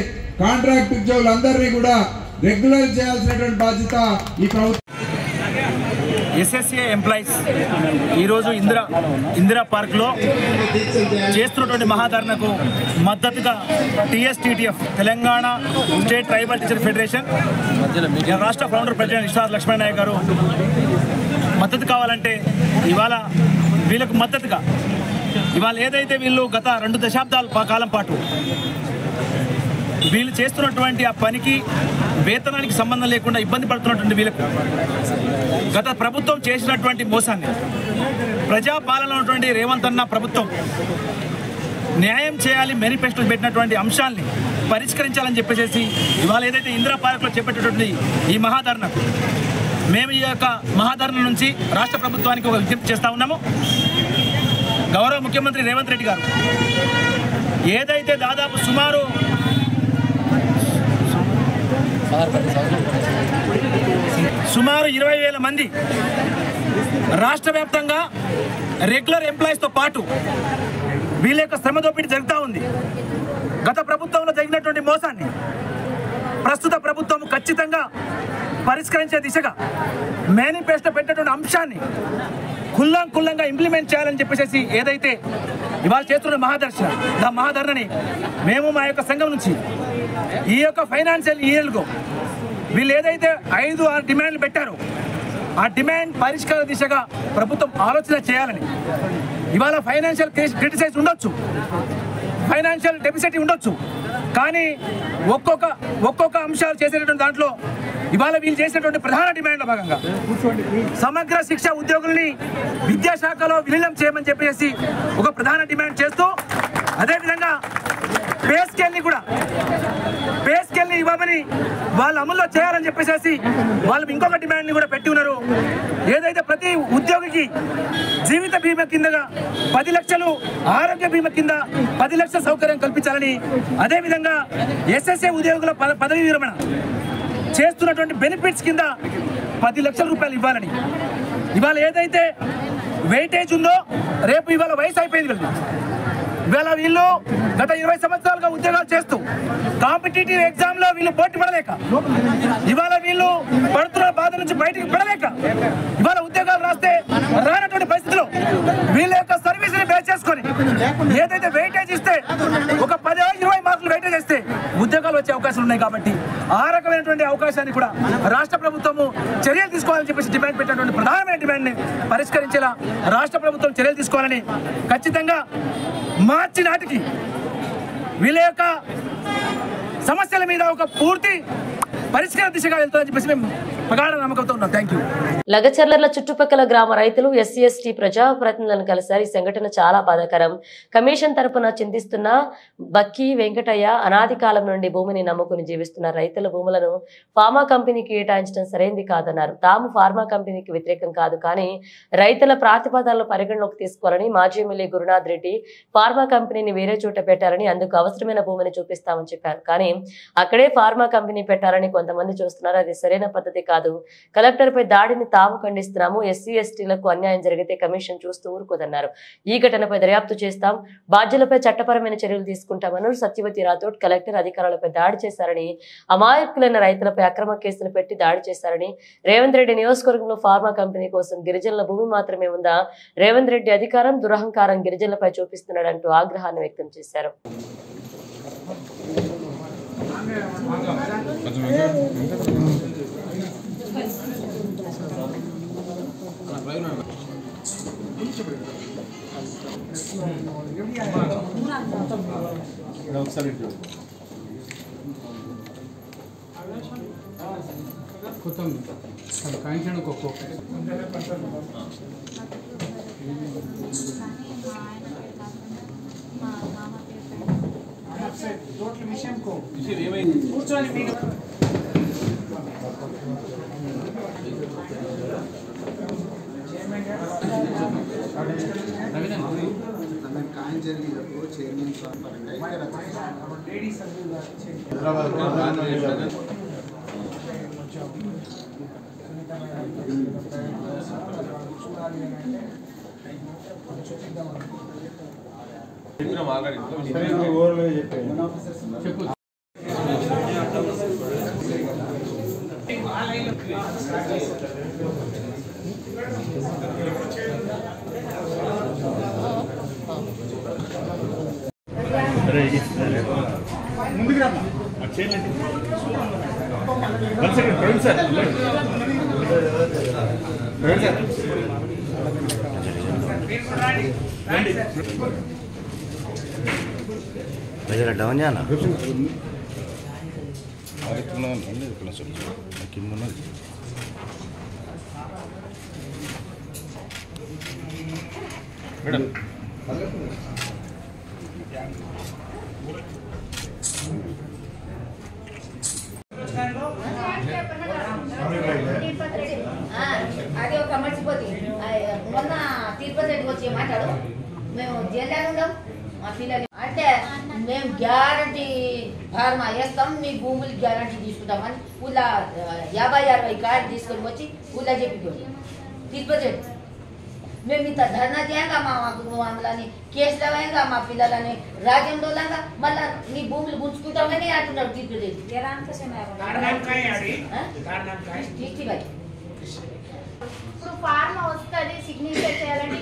కాంట్రాక్ట్ ఉద్యోగులందరినీ కూడా రెగ్యులర్ చేయాల్సినటువంటి బాధ్యత ఈ ప్రభుత్వం. ఎస్ఎస్ఏ ఎంప్లాయీస్ ఈరోజు ఇందిరా పార్క్లో చేస్తున్నటువంటి మహాధర్నకు మద్దతుగా TSTTF Telangana state tribal teacher federation రాష్ట్ర ఫౌండర్ ప్రెసిడెంట్ ఇష్టార్ లక్ష్మణ్ నాయక్ గారు మద్దతు కావాలంటే ఇవాళ వీళ్ళకు మద్దతుగా ఇవాళ ఏదైతే వీళ్ళు గత 2 దశాబ్దాల కాలం పాటు వీళ్ళు చేస్తున్నటువంటి ఆ పనికి వేతనానికి సంబంధం లేకుండా ఇబ్బంది పడుతున్నటువంటి వీళ్ళకు గత ప్రభుత్వం చేసినటువంటి మోసాన్ని ప్రజాపాలన ఉన్నటువంటి రేవంత్ అన్న ప్రభుత్వం న్యాయం చేయాలి, మేనిఫెస్టోలో పెట్టినటువంటి అంశాలని పరిష్కరించాలని చెప్పేసి ఇవాళ ఏదైతే ఇందిరా పార్క్లో చేపట్టేటువంటి ఈ మహాధర్నకు మేము ఈ యొక్క మహాధర్న నుంచి రాష్ట్ర ప్రభుత్వానికి ఒక విజ్ఞప్తి చేస్తూ ఉన్నాము. గౌరవ ముఖ్యమంత్రి రేవంత్ రెడ్డి గారు ఏదైతే దాదాపు సుమారు 20,000 మంది రాష్ట్ర వ్యాప్తంగా రెగ్యులర్ ఎంప్లాయీస్తో పాటు వీళ్ళ యొక్క శ్రమ దోపిడీ జరుగుతూ ఉంది. గత ప్రభుత్వంలో జరిగినటువంటి మోసాన్ని ప్రస్తుత ప్రభుత్వం ఖచ్చితంగా పరిష్కరించే దిశగా మేనిఫెస్టో పెట్టేటువంటి అంశాన్ని కుల్లంగా ఇంప్లిమెంట్ చేయాలని చెప్పేసి ఏదైతే ఇవాళ చేస్తున్న మహాధర్నని మేము మా యొక్క సంఘం నుంచి ఈ యొక్క ఫైనాన్షియల్ ఇయర్కు వీళ్ళు ఏదైతే 5-6 డిమాండ్లు పెట్టారో ఆ డిమాండ్ పరిష్కార దిశగా ప్రభుత్వం ఆలోచన చేయాలని. ఇవాళ ఫైనాన్షియల్ క్రిటిసైజ్ ఉండొచ్చు, ఫైనాన్షియల్ డెఫిసిట్ ఉండొచ్చు, కానీ ఒక్కొక్క అంశాలు చేసేటువంటి దాంట్లో ఇవాళ వీళ్ళు చేసినటువంటి ప్రధాన డిమాండ్ల భాగంగా సమగ్ర శిక్ష ఉద్యోగుల్ని విద్యాశాఖలో విలీనం చేయమని చెప్పేసి ఒక ప్రధాన డిమాండ్ చేస్తూ, అదేవిధంగా పే స్కేల్ని ఇవ్వమని వాళ్ళు అమల్లో చేయాలని చెప్పేసి వాళ్ళు ఇంకొక డిమాండ్ని కూడా పెట్టి ఉన్నారు. ఏదైతే ప్రతి ఉద్యోగికి జీవిత బీమా కిందగా 10 లక్షలు, ఆరోగ్య బీమా కింద 10 లక్షల సౌకర్యం కల్పించాలని, అదేవిధంగా ఎస్ఎస్ఏ ఉద్యోగుల పదవి విరమణ చేస్తున్నటువంటి బెనిఫిట్స్ కింద 10 లక్షల రూపాయలు ఇవ్వాలని. ఇవాళ ఏదైతే వెయిటేజ్ ఉందో రేపు ఇవాళ వయసు అయిపోయింది వీళ్ళు. ఇవాళ వీళ్ళు గత 20 సంవత్సరాలుగా ఉద్యోగాలు చేస్తూ కాంపిటేటివ్ ఎగ్జామ్లో వీళ్ళు పోటీ పడలేక, ఇవాళ వీళ్ళు పడుతున్న బాధ నుంచి బయటికి పడలేక ఇవాళ ఉద్యోగాలు రాస్తే రానటువంటి పరిస్థితిలో వీళ్ళ యొక్క సర్వీస్ని బేస్ చేసుకొని ఏదైతే వెయిటేజ్ ఇస్తే ఒక 10-20 మార్కులు వెయిటేజ్ ఇస్తే ఉద్యోగాలు వచ్చే అవకాశాలు ఉన్నాయి. కాబట్టి ఆ రకమైనటువంటి అవకాశాన్ని కూడా రాష్ట్ర ప్రభుత్వము చర్యలు తీసుకోవాలని చెప్పేసి డిమాండ్ పెట్టినటువంటి ప్రధానమైన డిమాండ్ని పరిష్కరించేలా రాష్ట్ర ప్రభుత్వం చర్యలు తీసుకోవాలని, ఖచ్చితంగా మార్చి నాటికి వీళ్ళ యొక్క సమస్యల మీద ఒక పూర్తి పరిష్కార దిశగా వెళ్తామని చెప్పేసి మేము ప్రగాఢ నమ్మకంతో ఉన్నాం. Thank you. లగచర్ల చుట్టుపక్కల గ్రామ రైతులు ఎస్సీ ఎస్టీ ప్రజాప్రతినిధులను కలిశారు. ఈ సంఘటన చాలా బాధాకరం. కమిషన్ తరపున చింతిస్తున్న బక్కి వెంకటయ్య అనాది కాలం నుండి భూమిని నమ్ముకుని జీవిస్తున్న రైతుల భూములను ఫార్మా కంపెనీకి కేటాయించడం సరైంది కాదన్నారు. తాము ఫార్మా కంపెనీకి వ్యతిరేకం కాదు, కానీ రైతుల ప్రాతిపదాలను పరిగణలోకి తీసుకోవాలని మాజీ ఎమ్మెల్యే గురునాథ్ రెడ్డి ఫార్మా కంపెనీని వేరే చోట పెట్టారని, అందుకు అవసరమైన భూమిని చూపిస్తామని చెప్పారు. కానీ అక్కడే ఫార్మా కంపెనీ పెట్టాలని కొంతమంది చూస్తున్నారు. అది సరైన పద్ధతి కాదు. కలెక్టర్ పై దాడిని తాము ఖండిస్తున్నాము. ఎస్సీ ఎస్టీలకు అన్యాయం జరిగితే కమిషన్ చూస్తూ ఊరుకోదన్నారు. ఈ ఘటనపై దర్యాప్తు చేస్తాం, బాధ్యులపై చట్టపరమైన చర్యలు తీసుకుంటామన్నారు సత్యవతి రాథోడ్. కలెక్టర్ అధికారులపై దాడి చేశారని, అమాయకులైన రైతులపై అక్రమ కేసులు పెట్టి దాడి చేశారని, రేవంత్ రెడ్డి నియోజకవర్గంలో ఫార్మా కంపెనీ కోసం గిరిజనుల భూమి మాత్రమే ఉందా? రేవంత్ రెడ్డి అధికారం దురహంకారం గిరిజనులపై చూపిస్తున్నాడంటూ ఆగ్రహాన్ని వ్యక్తం చేశారు. డౌన్ చేయనా మేడం అది ఒక మర్చిపోతే మొన్న తిరుపతి రెడ్డికి వచ్చి మాట్లాడు మేము జైల్లో ఉందాం మా పిల్లలు అంటే మేము గ్యారంటీ ఫార్మా వేస్తాం, మీ భూములు గ్యారంటీ తీసుకుంటామని ఊళ్ళో 50-60 కార్డు తీసుకొని వచ్చి ఊళ్ళో చెప్పిపోయి తిరుపతి రెడ్డి మేము ఇంత ధర్నా చేయంగా మమ్మల్ని కేసులు అయ్యంగా మా పిల్లలని రాజ్యంలోలాగా మళ్ళా నీ భూములు గుంజుకుంటామని అంటున్నాడు తిరుపతి రెడ్డి. ఇప్పుడు ఫార్మా వస్తుంది సిగ్నేచర్ చేయాలంటే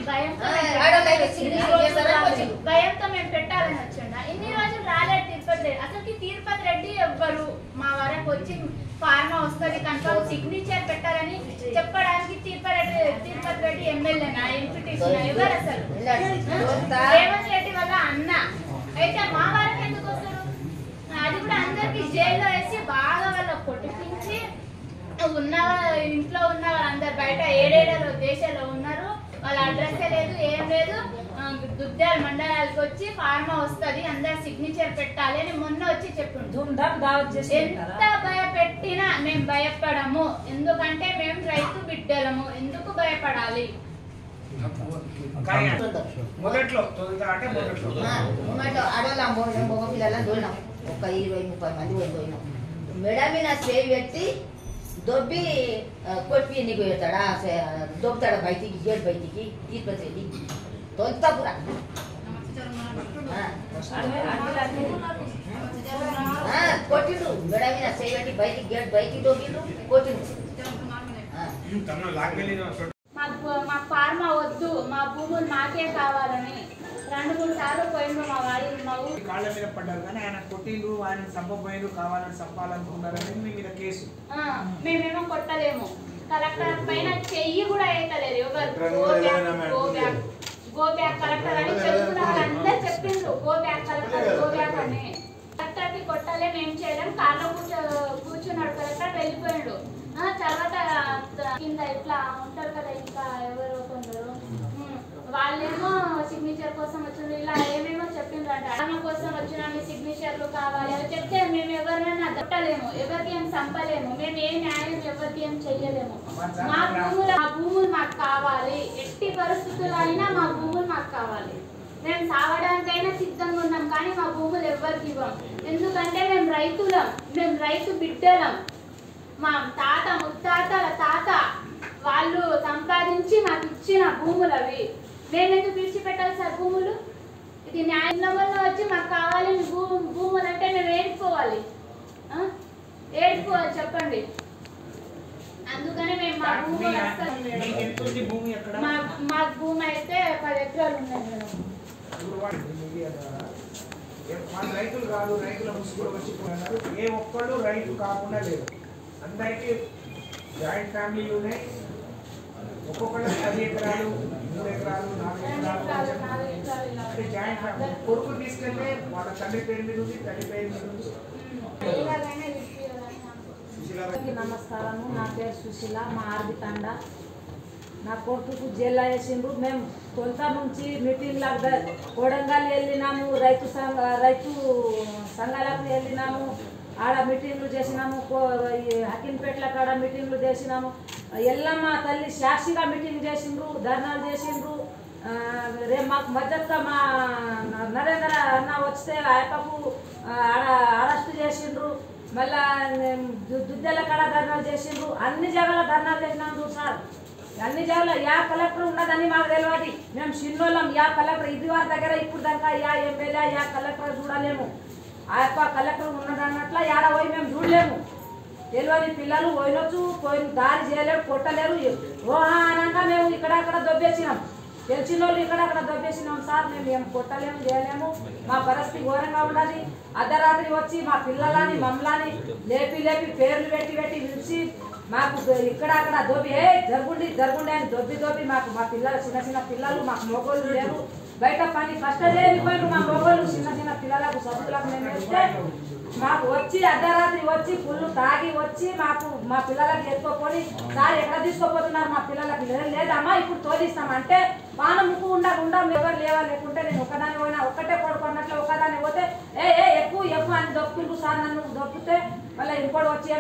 భయంతో మేము పెట్టాలని వచ్చిండ. ఇన్ని రోజులు రాలేదు తిరుపతి రెడ్డి. అసలు తిరుపతి రెడ్డి ఎవ్వరు మా వరకు వచ్చి ఫార్మా వస్తుంది కన్ఫర్మ్ సిగ్నేచర్ పెట్టాలని చెప్పడానికి తిరుపతి రెడ్డి ఎమ్మెల్యేనా ఎంపీటీసీనా ఎవరు అసలు? రేవంత్ రెడ్డి వల్ల అన్న అయితే మా వరకు ఎందుకు వస్తారు? అది కూడా అందరికి జైల్లో వేసి బాగా వాళ్ళ కొట్టించి ఉన్న ఇంట్లో ఉన్న వాళ్ళందరు బయట ఏడేడలో దేశాల్లో ఉన్నారు, వాళ్ళ అడ్రస్ లేదు ఏం లేదు. దుద్దాల మండలాలకు వచ్చి ఫార్మా వస్తుంది అందరు సిగ్నేచర్ పెట్టాలి అని మొన్న వచ్చి చెప్పిండు. ఎంత భయపెట్టినా మేము భయపడము, ఎందుకంటే మేము రైతు బిడ్డలము, ఎందుకు భయపడాలి? ఆడవాళ్ళం మగ పిల్లలని దోలినాం, ఒక 20-30 మంది పోయినాం. మెడ మీద సేవ్ పెట్టి దొబ్బి కొట్టి నీకు పెడతాడా దొబ్బుతాడా బయటికి గేట్ బయటికి తీసుకొచ్చేది తొంతపురా కొట్టిండు. మెడ మీద సేవ్ పెట్టి బయటికి గేట్ బయటికి దొబ్బిండు కొట్టిండు. మా ఫార్మా వద్దు, మా భూములు మాకే కావాలని 2-3 సార్లు పోయిండు మా వాళ్ళు. మా ఊరు కాళ్ళ మీద పడ్డారు కానీ ఆయన కొట్టిండు, ఆయన చంపబోయిండు, కావాలని చంపాలనుకున్నారని మీ మీద కేసు. మేమేమో కొట్టలేము, కలెక్టర్ పైన చెయ్యి కూడా వేయలేదు ఎవరు. గో బ్యాక్ కలెక్టర్ అని చెప్తున్నారు, అందరు చెప్పిండ్రు go back collector go back అని. కలెక్టర్ కి కొట్టలే మేము ఏం చేయలేం. కార్లో కూర్చున్నాడు కలెక్టర్, వెళ్ళిపోయాడు. తర్వాత కింద ఇట్లా ఉంటారు కదా ఇంకా ఎవరు కొందరు, వాళ్ళేమో సిగ్నేచర్ కోసం వచ్చిండ్రు, ఇలా ఏమేమో చెప్పిండ్రంట. ఆమె కోసం వచ్చిన మీ సిగ్నేచర్లు కావాలి అని చెప్తే మేము ఎవరినైనా దట్టలేము, ఎవరికి ఏం చంపలేము, మేము ఏ న్యాయం ఎవరికి ఏం చెయ్యలేము. మా భూములు మాకు కావాలి, ఎట్టి పరిస్థితుల్లో అయినా మా భూములు మాకు కావాలి. మేము సావడానికైనా సిద్ధంగా ఉన్నాం, కానీ మా భూములు ఎవరికి ఇవ్వం. ఎందుకంటే మేము రైతులం, మేము రైతు బిడ్డలం. మా తాత ముత్తాతల తాత వాళ్ళు సంపాదించి మాకు ఇచ్చిన భూములు అవి. మేమెందుకు విడిచిపెట్టాలి సార్ భూములు? ఇది న్యాయంలో వచ్చి మాకు కావాలి భూములు అంటే మేము ఏడుకోవాలి చెప్పండి. అందుకని మేము మా భూములు మా భూమి అయితే 10 ఎకరాలు ఉన్నాయి మేడం. మన రైతులు కాదు, రైతుల ముసుగులు వచ్చిపోయినారు. ఏ ఒక్కళ్ళు రైతు కాకుండా లేదు. అందరికీ జాయింట్ ఫ్యామిలీలు ఉన్నాయి. ఒక్కొక్కళ్ళు 10 ఎకరాలు, 3 ఎకరాలు, 4 ఎకరాలు అంటే జాయింట్ ఫ్యామిలీ. కొడుకు తీసుకెళ్తే వాళ్ళ తండ్రి పేరు మీద ఉంది, తల్లి పేరు మీద ఉంది. నమస్కారము, నా పేరు సుశీల, మా ఆర్బి తండ. నా కొడుకు జైల్లో వేసిండ్రు. మేము కొంత నుంచి మీటింగ్లకు కొడంగల్ వెళ్ళినాము, రైతు సంఘాలకు వెళ్ళినాము, ఆడ మీటింగ్లు చేసినాము, హకింపేట్ల కాడ మీటింగ్లు చేసినాము. ఎల్లమ్మ తల్లి సాక్షిగా మీటింగ్ చేసిండ్రు, ధర్నాలు చేసిండ్రు. రేపు మాకు మద్దతుగా మా నరేంద్ర అన్న వస్తే ఆయపకు ఆడ అరెస్ట్ చేసిండ్రు. మళ్ళా దుద్దెల కాడ ధర్నాలు చేసిండ్రు. అన్ని జగల ధర్నాలు చేసినాము సార్. అన్ని జాగాలో యా కలెక్టర్ ఉన్నదని మాకు తెలియదు. మేము చిన్నోళ్ళం. యా కలెక్టర్ ఇది వారి దగ్గర ఇప్పుడు దాకా యా ఎమ్మెల్యే యా కలెక్టర్ చూడలేము. ఆ యొక్క కలెక్టర్ ఉన్నదన్నట్ల యాడ పోయి మేము చూడలేము. తెలియని పిల్లలు పోయినొచ్చు, పోయిన దారి చేయలేరు, కొట్టలేరు. ఓహానంగా మేము ఇక్కడక్కడ దొబ్బేసినాం. తెలిసిన వాళ్ళు ఇక్కడక్కడ దొబ్బేసినాం సార్. మేము ఏం కొట్టలేము, చేయలేము. మా పరిస్థితి ఘోరంగా ఉన్నది. అర్ధరాత్రి వచ్చి మా పిల్లలని మమ్మల్ని లేపి పేర్లు పెట్టి పిలిచి మాకు ఇక్కడ అక్కడ దొబ్బి జరుగుండి అని దొబ్బి మాకు మా పిల్లలు చిన్న పిల్లలు, మాకు మొగోళ్ళు లేరు. బయట పని కష్టం చేయకపోయారు. మా మొగోళ్ళు చిన్న పిల్లలకు సభ్యులకు మేము వేస్తే మాకు వచ్చి అర్ధరాత్రి వచ్చి ఫుల్ తాగి వచ్చి మాకు మా పిల్లలకి ఎత్తుకొని సార్ ఎక్కడ తీసుకోపోతున్నారు మా పిల్లలకి లేదమ్మా ఇప్పుడు తోలిస్తామంటే పాన ముక్కు ఉండకుండా ఎవరు లేకుంటే నేను ఒకదాని పోయినా ఒక్కటే పడుకున్నట్లు ఒకదాని పోతే ఎక్కువ అని దొప్పుకుంటూ సార్ నన్ను దొప్పితే మళ్ళీ ఇంకోటి వచ్చి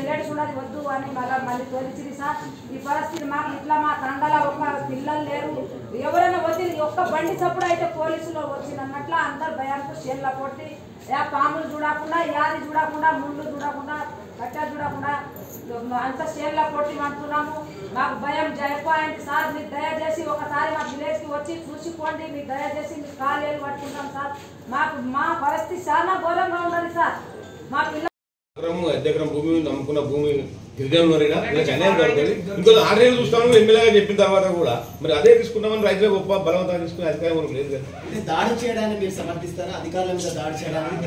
లేడీస్ ఉన్నది వద్దు అని మళ్ళీ తోలిచింది సార్. ఈ పరిస్థితి మాకు ఇట్లా మా తండల ఒక పిల్లలు లేరు. ఎవరైనా వచ్చి ఒక్క బండి చప్పుడు అయితే పోలీసులు వచ్చినట్ల అందరు భయానికి చేళ్ళ కొట్టి పాములు చూడకుండా యాది చూడకుండా ముళ్ళు చూడకుండా కట్టెలు చూడకుండా అంత చేళ్ళ కొట్టి అంటున్నాము. మాకు భయం జయపాయింట్ సార్. మీరు దయచేసి ఒకసారి మా విలేజ్కి వచ్చి చూసిపోండి. మీరు దయచేసి మీరు కాలేలు పట్టుకుంటాం సార్. మా పరిస్థితి చాలా ఘోరంగా ఉన్నది సార్. మా పిల్లలు ఎకరం భూమి నమ్ముకున్న భూమి గిరిజనులు అన్యాయం జరుగుతుంది. ఇంకో 6 నెలలు చూస్తాము ఎమ్మెల్యేగా చెప్పిన తర్వాత కూడా మరి అదే తీసుకుంటామని రైతులకు గొప్ప బలవంతంగా తీసుకునే అధికారం మనకు లేదు కదా. దాడి చేయడానికి మీరు సమర్థిస్తారా? అధికారుల మీద దాడి చేయడానికి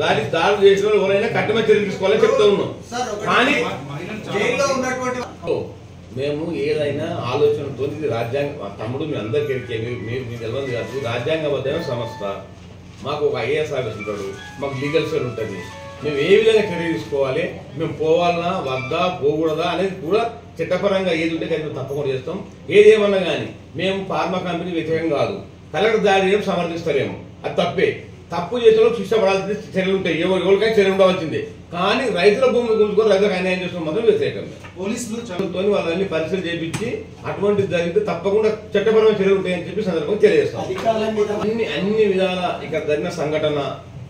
దాడి చేసిన వాళ్ళు ఎవరైనా కఠిన చర్యలు తీసుకోవాలని చెప్తా ఉన్నాం. కానీ మేము ఏదైనా ఆలోచనతో రాజ్యాంగ తమ్ముడు మీ అందరికీ మీరు తెలియదు కాదు. రాజ్యాంగబద్ధమైన సంస్థ. మాకు ఒక ఐఏఎస్ ఆఫీస్ ఉంటాడు, మాకు లీగల్ సెల్ ఉంటుంది. మేము ఏ విధంగా చర్య తీసుకోవాలి, మేము పోవాలన్నా వద్దా పోకూడదా అనేది కూడా చట్టపరంగా ఏది ఉంటే మేము తప్పకుండా చేస్తాం. ఏదేమన్నా కానీ మేము ఫార్మా కంపెనీ వ్యతిరేకం కాదు. కలెక్టర్ దాడి చేయడం సమర్థిస్తలేము, అది తప్పే. తప్పు చేసిన శిక్ష పడాల్సిన చర్యలు ఉంటాయి, ఎవరికైనా చర్య ఉండవలసిందే. కానీ రైతుల భూమిని గుంజుకొని రైతులకు అన్యాయం చేసిన మాత్రం వ్యతిరేకంగా పోలీసులు చదువుతోని వాళ్ళని పరిశీలన చేయించి అటువంటి జరిగితే తప్పకుండా చట్టపరమైన చర్యలు ఉంటాయని చెప్పి సందర్భంగా తెలియజేస్తాం. అన్ని విధాల ఇక్కడ జరిగిన సంఘటన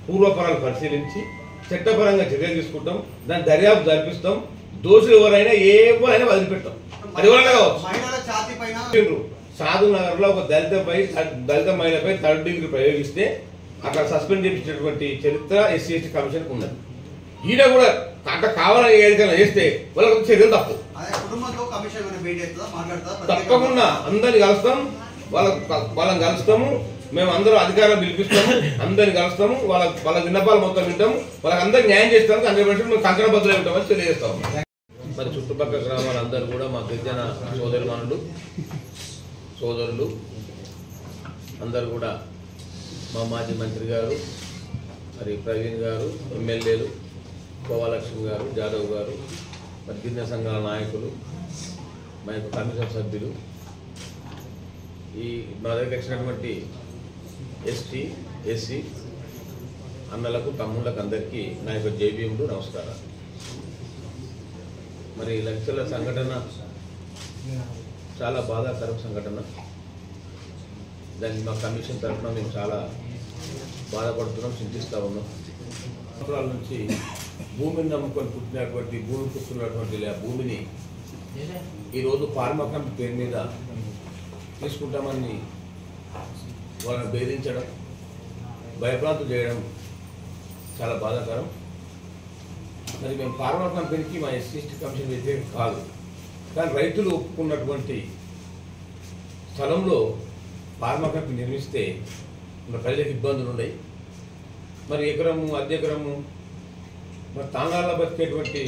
పూర్వపరాలు పరిశీలించి చట్టపరంగా చర్యలు తీసుకుంటాం. దాన్ని దర్యాప్తు జరిపిస్తాం. దోషులు ఎవరైనా ఎవరైనా వదిలిపెట్టాం. అది ఎవరైనా కావచ్చు. సాధునగర్ లో ఒక దళిత మహిళపై 3rd డిగ్రీ ప్రయోగిస్తే అక్కడ సస్పెండ్ చేయించినటువంటి చరిత్ర SC/ST కమిషన్ ఉన్నది. ఈయన కూడా అక్కడ కావాలని ఏదైనా చేస్తే వాళ్ళకి చర్యలు తప్పు. తప్పకుండా అందరిని కలుస్తాం, వాళ్ళని కలుస్తాము. మేము అందరూ అధికారులు పిలిపిస్తాము, అందరిని కలుస్తాము. వాళ్ళ విన్నపాలు మొత్తం వింటాము. వాళ్ళకి అందరికి న్యాయం చేస్తాము. 100% మేము కంకణబద్దులు ఉంటామని తెలియజేస్తాము. మరి చుట్టుపక్కల గ్రామాలందరూ కూడా మా గిరిజన సోదరులు అందరూ కూడా మా మాజీ మంత్రి గారు మరి ప్రవీణ్ గారు, ఎమ్మెల్యేలు కోవాలక్ష్మి గారు, జాదవ్ గారు, మరి గిరిజన సంఘాల నాయకులు, మా యొక్క కమిషన్ సభ్యులు, ఈ మా దగ్గరికి వచ్చినటువంటి ఎస్టీ, ఎస్సీ అన్నలకు, తమ్ముళ్ళకు అందరికీ నా యొక్క జైభీములు, నమస్కారం. మరి లక్షల సంఘటన చాలా బాధాకరం సంఘటన. దాన్ని మా కమిషన్ తరఫున మేము చాలా బాధపడుతున్నాం, చింతిస్తూ ఉన్నాం. సంవత్సరాల నుంచి భూమిని నమ్ముకొని పుట్టినటువంటి భూమి పుట్టున్నటువంటి ఆ భూమిని ఈరోజు ఫార్మా కంపెనీ పేరు మీద తీసుకుంటామని వాళ్ళని బెదిరించడం, భయప్రాంతం చేయడం చాలా బాధాకరం. మరి మేము ఫార్మా కంపెనీకి మా ఎస్సీ కమిషన్ వ్యతిరేకం కాదు, కానీ రైతులు ఒప్పుకున్నటువంటి స్థలంలో ఫార్మా కంపెనీ నిర్మిస్తే మరి ప్రజలకు ఇబ్బందులు ఉన్నాయి. మరి ఎకరము, అర్ధ ఎకరము, మరి తాండాల్లో బతికేటువంటి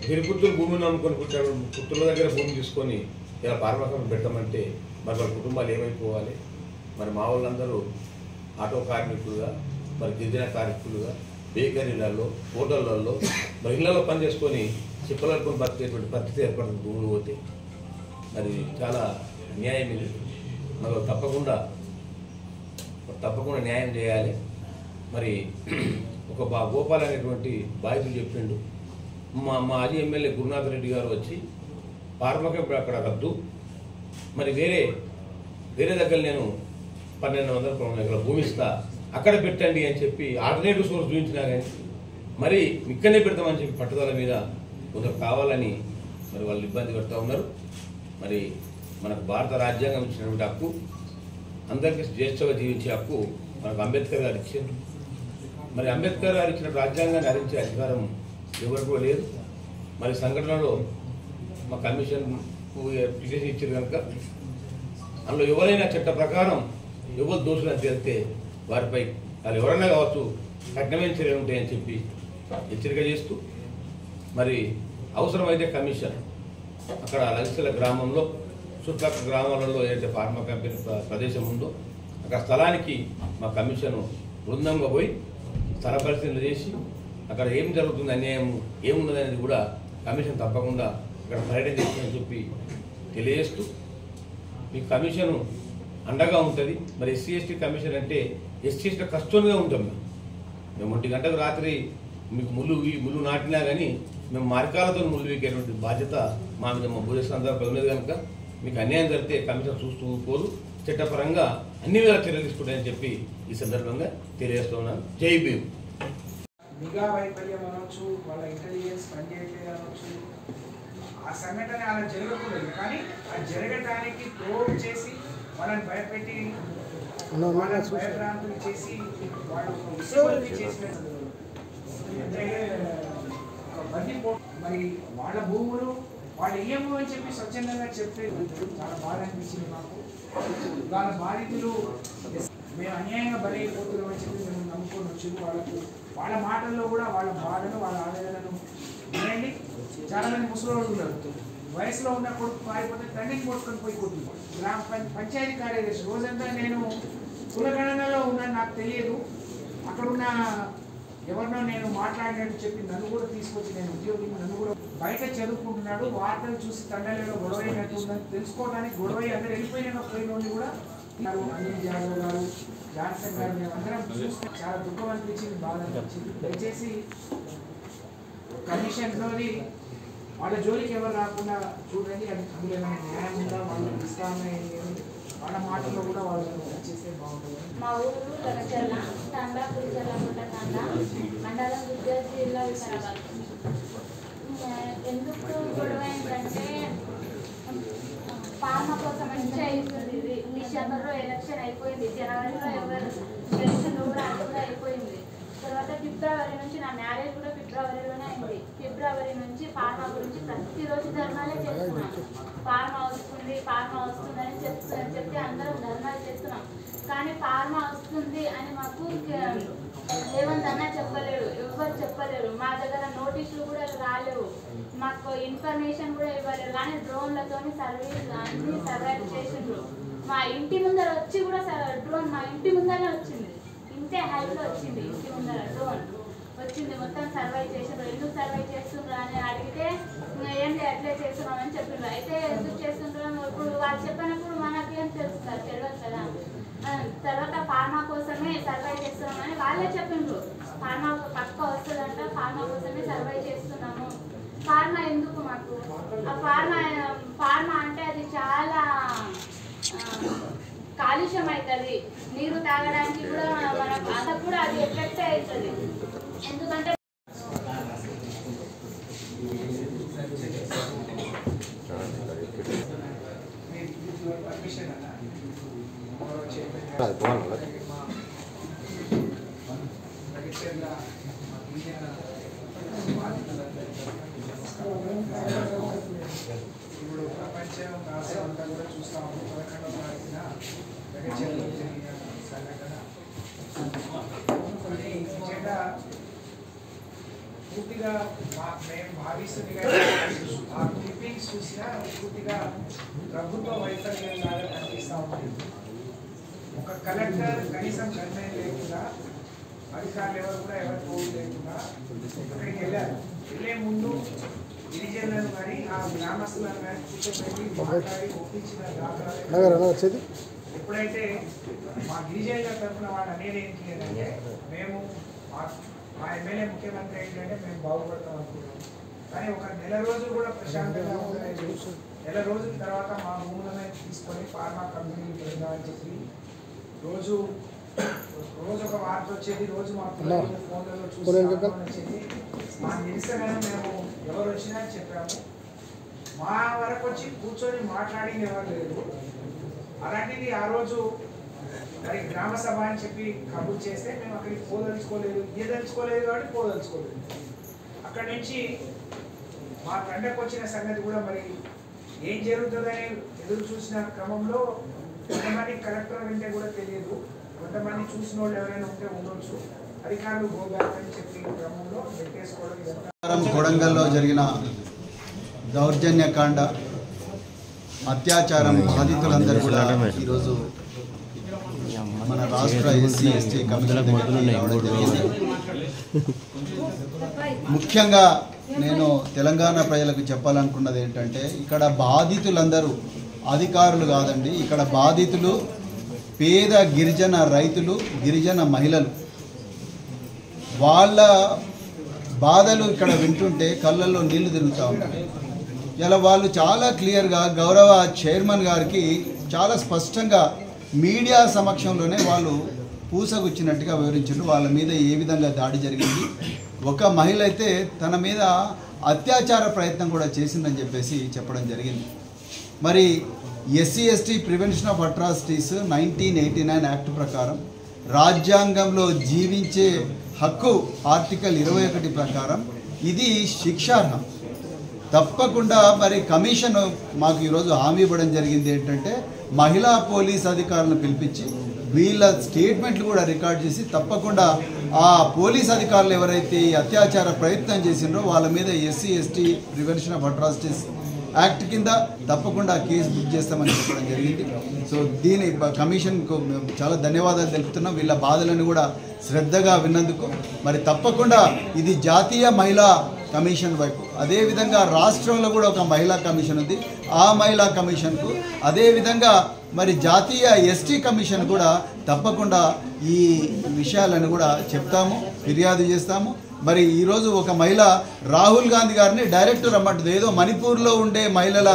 గిరిపుత్తులు భూమిని నమ్ముకొని పుత్తుల దగ్గర భూమి తీసుకొని ఇలా ఫార్మా కంపెనీ పెట్టమంటే మరి వాళ్ళ కుటుంబాలు ఏమైపోవాలి? మరి మా వాళ్ళందరూ ఆటో కార్మికులుగా, మరి గిరిజన కార్మికులుగా, బేకరీలలో, హోటళ్లలో, మరి ఇళ్లలో పనిచేసుకొని చిప్పలనుకొని బతికేటువంటి పరిస్థితి ఏర్పడుతుంది. భూములు పోతే మరి చాలా అన్యాయం ఇది. మరి తప్పకుండా న్యాయం చేయాలి. మరి ఒక గోపాల్ అనేటువంటి బాధితులు చెప్పిండు, మా మాజీ ఎమ్మెల్యే గురునాథ్ రెడ్డి గారు వచ్చి ఫార్మా కంపెనీ అక్కడ రద్దు, మరి వేరే దగ్గర నేను 1200 ఎకరాల భూమి ఇస్తా, అక్కడ పెట్టండి అని చెప్పి ఆల్టర్నేటివ్ సోర్స్ చూపించినా కానీ మరి ఇక్కడనే పెడతామని చెప్పి పట్టుదల మీద కొందరు కావాలని మరి వాళ్ళు ఇబ్బంది పెడతా ఉన్నారు. మరి మనకు భారత రాజ్యాంగం ఇచ్చినటువంటి హక్కు, అందరికీ జ్యేష్ఠగా జీవించే హక్కు మనకు అంబేద్కర్ గారు ఇచ్చారు. మరి అంబేద్కర్ గారు ఇచ్చిన రాజ్యాంగాన్ని హరించే అధికారం ఎవరికో లేదు. మరి సంఘటనలో మా కమిషన్ పిటిషన్ ఇచ్చారు కనుక అందులో ఎవరైనా చట్ట ప్రకారం ఎవరు దోషులని తేలితే వారిపై వాళ్ళు ఎవరైనా కావచ్చు కఠినమైన చర్యలు ఉంటాయని చెప్పి హెచ్చరిక చేస్తూ, మరి అవసరమైతే కమిషన్ అక్కడ లక్షల గ్రామంలో, చుట్టుపక్కల గ్రామాలలో ఏదైతే ఫార్మా కంపెనీ ప్రదేశం ఉందో అక్కడ స్థలానికి మా కమిషన్ బృందంగా పోయి స్థల పరిశీలన చేసి అక్కడ ఏం జరుగుతుంది, అన్యాయం ఏమున్నది అనేది కూడా కమిషన్ తప్పకుండా ఇక్కడ పర్యటన చేస్తుందని చెప్పి తెలియజేస్తూ, మీ కమిషను అండగా ఉంటుంది. మరి ఎస్సీ ఎస్టీ కమిషన్ అంటే ఎస్సీ ఎస్టీ కష్టంగా ఉంటాం. మేము 1 గంటకు రాత్రి మీకు ముళ్ళు నాటినా కానీ మేము మార్గాలతో ముళ్ళు వీకేటువంటి బాధ్యత మా మీద మా భూజ సందర్భం ఉన్నది కనుక మీకు అన్యాయం జరిగితే కమిషన్ చూస్తూ పోదు, చట్టపరంగా అన్ని వేళ చర్యలు తీసుకుంటాయని చెప్పి ఈ సందర్భంగా తెలియజేస్తూ ఉన్నాను. జై భీమ్. నిఘా వైఫల్యం అనొచ్చు, వాళ్ళ ఇంటెలిజెన్స్ పనిచేయట్లేదు అనొచ్చు, ఆ సంఘటన అలా జరగకూడదు. కానీ అది జరగడానికి ప్రోబ్ చేసి వాళ్ళని భయపెట్టి వాళ్ళని భయభ్రాంతులు చేసి వాళ్ళు చేసిన మరి వాళ్ళ భూములు వాళ్ళు ఏమో అని చెప్పి స్వచ్ఛందంగా చెప్తే చాలా బాధ అనిపించింది మాకు. వాళ్ళ బాధితులు మేము అన్యాయంగా బలైపోతున్నాం అని చెప్పి మేము నమ్ముకొని వచ్చి వాళ్ళ మాటల్లో కూడా వాళ్ళ బాధను, వాళ్ళ ఆవేదనను వినండి. చాలా మంది ముసలోళ్ళు ఉన్నారు, వయసులో ఉన్న కొడుకు పారిపోతే తండ్రిని కొట్టుకొని పోయి కొట్టుకుంటారు. గ్రామ పంచాయతీ కార్యదర్శి రోజంతా నేను కులగణనలో ఉన్నాను, నాకు తెలియదు, అక్కడున్న ఎవరినో నేను మాట్లాడినట్టు చెప్పి నన్ను కూడా తీసుకొచ్చి, నేను ఉద్యోగిని, నన్ను కూడా బయట చదువుకుంటున్నాడు, వార్తలు చూసి తండ్రిలో గొడవ అయినట్టు ఉందని తెలుసుకోవడానికి గొడవ అందరూ వెళ్ళిపోయిన పోయిన వాళ్ళు కూడా అనిల్ జాదవ్ గారు, జాన్సన్ గారు, మేము అందరం చూస్తే చాలా దుఃఖం అనిపించింది, బాధ అనిపించింది. దయచేసి కమిషన్లోని వాళ్ళ జోలికి ఎవరు రాకుండా చూడండి. అది అందులో ఏమైనా న్యాయం ఉందా, వాళ్ళు ఇస్తామని వాళ్ళ మాటల్లో కూడా వాళ్ళని చేస్తే బాగుంటుంది. మా ఊరు లగచర్ల తండా పులిచర్లగుట్ట తండా మండలం గుజరాత్ జిల్లా వికారాబాద్. ఎందుకు గొడవ ఏంటంటే ఫార్మా కోసం మంచిగా అవుతుంది. ఇది డిసెంబర్లో ఎలక్షన్ అయిపోయింది, జనవరిలో ఎవరు ఎలక్షన్ కూడా అది కూడా అయిపోయింది. తర్వాత ఫిబ్రవరి నుంచి నా మ్యారేజ్ కూడా ఫిబ్రవరిలోనే అయింది. ఫిబ్రవరి నుంచి ఫార్మా గురించి ప్రతిరోజు ధర్నాలే చేస్తున్నాం. ఫార్మా వస్తుందని చెప్తే అందరం ధర్నాలు చేస్తున్నాం. కానీ ఫార్మా వస్తుంది అని మాకు రేవంత్ అన్న చెప్పలేడు, ఎవ్వరు చెప్పలేరు. మా దగ్గర నోటీసులు కూడా రాలేవు, మాకు ఇన్ఫర్మేషన్ కూడా ఇవ్వలేరు. కానీ డ్రోన్లతో సర్వీస్ అన్ని సర్వైవ్ చేసిండ్రు. మా ఇంటి ముందర వచ్చి కూడా డ్రోన్ మా ఇంటి ముందరనే వచ్చింది. ఇంత ఇంతే హైట్లో వచ్చింది, ఇంటి ముందర డ్రోన్ వచ్చింది. మొత్తం సర్వై చేసారు. ఎందుకు సర్వై చేస్తుండ్రు అని అడిగితే ఏంటి అట్లే చేస్తున్నామని చెప్పిండ్రు. అయితే ఎందుకు చేస్తుండ్రు ఇప్పుడు వాళ్ళు చెప్పినప్పుడు మనకేం తెలుస్తారు, తెలియదు కదా. తర్వాత ఫార్మా కోసమే సర్వై చేస్తున్నామని వాళ్ళే చెప్పిండ్రు. ఫార్మా పక్క వస్తుందంట, ఫార్మా కోసమే సర్వై చేస్తున్నాము. ఫార్మా ఎందుకు మాకు? ఆ ఫార్మా అంటే అది చాలా కాలుష్యం అవుతుంది. నీరు తాగడానికి కూడా మనకు అంతా కూడా అది ఎఫెక్ట్ అవుతుంది. ఎందుకంటే ఇప్పుడు ప్రపంచం రాష్ట్రం అంతా కూడా చూస్తా ఉన్నాం. 11వ తారీఖున జగజ్జనలో జరిగిన సంఘటన నిజంగా పూర్తిగా మేము భావిస్తుంది కానీ ఆ క్లిప్పింగ్స్ చూసినా పూర్తిగా ప్రభుత్వ వైఫల్యం లాగా కనిపిస్తూ ఉంటుంది. ఒక కలెక్టర్ కనీసం కన్వెన్ లేకుండా, అధికారులు ఎవరు కూడా ఎవరు పోవు లేకుండా అక్కడికి వెళ్ళారు. వెళ్ళే ముందు గిరిజనులను కానీ ఆ గ్రామస్తులను కానీ కూర్చోబెట్టి మాట్లాడి ఒప్పించిన దాఖలాలు. ఎప్పుడైతే మా గిరిజనుల తరఫున వాళ్ళు అనేది ఏంటి అంటే, మేము మా ఎమ్మెల్యే ముఖ్యమంత్రి ఏంటంటే మేము బాగుపడతాం అనుకున్నాం. కానీ ఒక నెల రోజులు కూడా ప్రశాంతంగా ఉండలేదు. నెల రోజుల తర్వాత మా భూములను తీసుకొని ఫార్మా కంపెనీకి పెడదామని చెప్పి రోజు ఒక వార్త వచ్చేది. రోజు మా పిల్లలు ఫోన్లలో చూసి వచ్చేది. మా నిరసన మేము ఎవరు వచ్చినా చెప్పాము. మా వరకు వచ్చి కూర్చొని మాట్లాడింది ఎవరు లేదు. అలాంటిది ఆ రోజు మరి గ్రామ సభ అని చెప్పి కబుర్ చేస్తే మేము అక్కడికి పోదలుచుకోలేదు, ఇయ్యదలుచుకోలేదు కాబట్టి పోదలుచుకోలేదు. అక్కడి నుంచి మా తండ్రికి వచ్చిన సంగతి కూడా మరి ఏం జరుగుతుందని ఎదురు చూసిన క్రమంలో కొంతమంది కలెక్టర్ అంటే కూడా తెలియదు, కొంతమంది చూసిన వాళ్ళు ఎవరైనా ఉంటే ఉండొచ్చు, అధికారులు గోగారని చెప్పి క్రమంలో పెట్టేసుకోవడం. కొడంగల్లో జరిగిన దౌర్జన్యకాండ, అత్యాచారం బాధితులందరూ కూడా ఈరోజు మన రాష్ట్ర ఎస్సీ ఎస్టీ కమిషన్ ముఖ్యంగా నేను తెలంగాణ ప్రజలకు చెప్పాలనుకున్నది ఏంటంటే, ఇక్కడ బాధితులందరూ అధికారులు కాదండి, ఇక్కడ బాధితులు పేద గిరిజన రైతులు, గిరిజన మహిళలు. వాళ్ళ బాధలు ఇక్కడ వింటుంటే కళ్ళల్లో నీళ్లు తిరుగుతూ ఉంటాయి. ఇలా వాళ్ళు చాలా క్లియర్గా గౌరవ చైర్మన్ గారికి చాలా స్పష్టంగా మీడియా సమక్షంలోనే వాళ్ళు పూసగుచ్చినట్టుగా వివరించారు వాళ్ళ మీద ఏ విధంగా దాడి జరిగింది. ఒక మహిళ అయితే తన మీద అత్యాచార ప్రయత్నం కూడా చేసిందని చెప్పేసి చెప్పడం జరిగింది. మరి SC ST prevention of atrocities 1989 act ప్రకారం రాజ్యాంగంలో జీవించే హక్కు ఆర్టికల్ 21 ప్రకారం ఇది శిక్షార్హం. తప్పకుండా మరి కమిషన్ మాకు ఈరోజు హామీ ఇవ్వడం జరిగింది ఏంటంటే, మహిళా పోలీస్ అధికారులను పిలిపించి వీళ్ళ స్టేట్మెంట్లు కూడా రికార్డ్ చేసి తప్పకుండా ఆ పోలీస్ అధికారులు ఎవరైతే ఈ అత్యాచార ప్రయత్నం చేసిండ్రో వాళ్ళ మీద SC ST prevention of atrocities act కింద తప్పకుండా కేసు బుక్ చేస్తామని చెప్పడం జరిగింది. సో దీని కమిషన్కు మేము చాలా ధన్యవాదాలు తెలుపుతున్నాం, వీళ్ళ బాధలను కూడా శ్రద్ధగా విన్నందుకు. మరి తప్పకుండా ఇది జాతీయ మహిళా కమిషన్ వైపు, అదేవిధంగా రాష్ట్రంలో కూడా ఒక మహిళా కమిషన్ ఉంది, ఆ మహిళా కమిషన్కు, అదేవిధంగా మరి జాతీయ ఎస్టీ కమిషన్ కూడా తప్పకుండా ఈ విషయాలను కూడా చెప్తాము, ఫిర్యాదు చేస్తాము. మరి ఈరోజు ఒక మహిళ రాహుల్ గాంధీ గారిని డైరెక్ట్ రమ్మంటుంది. ఏదో మణిపూర్లో ఉండే మహిళల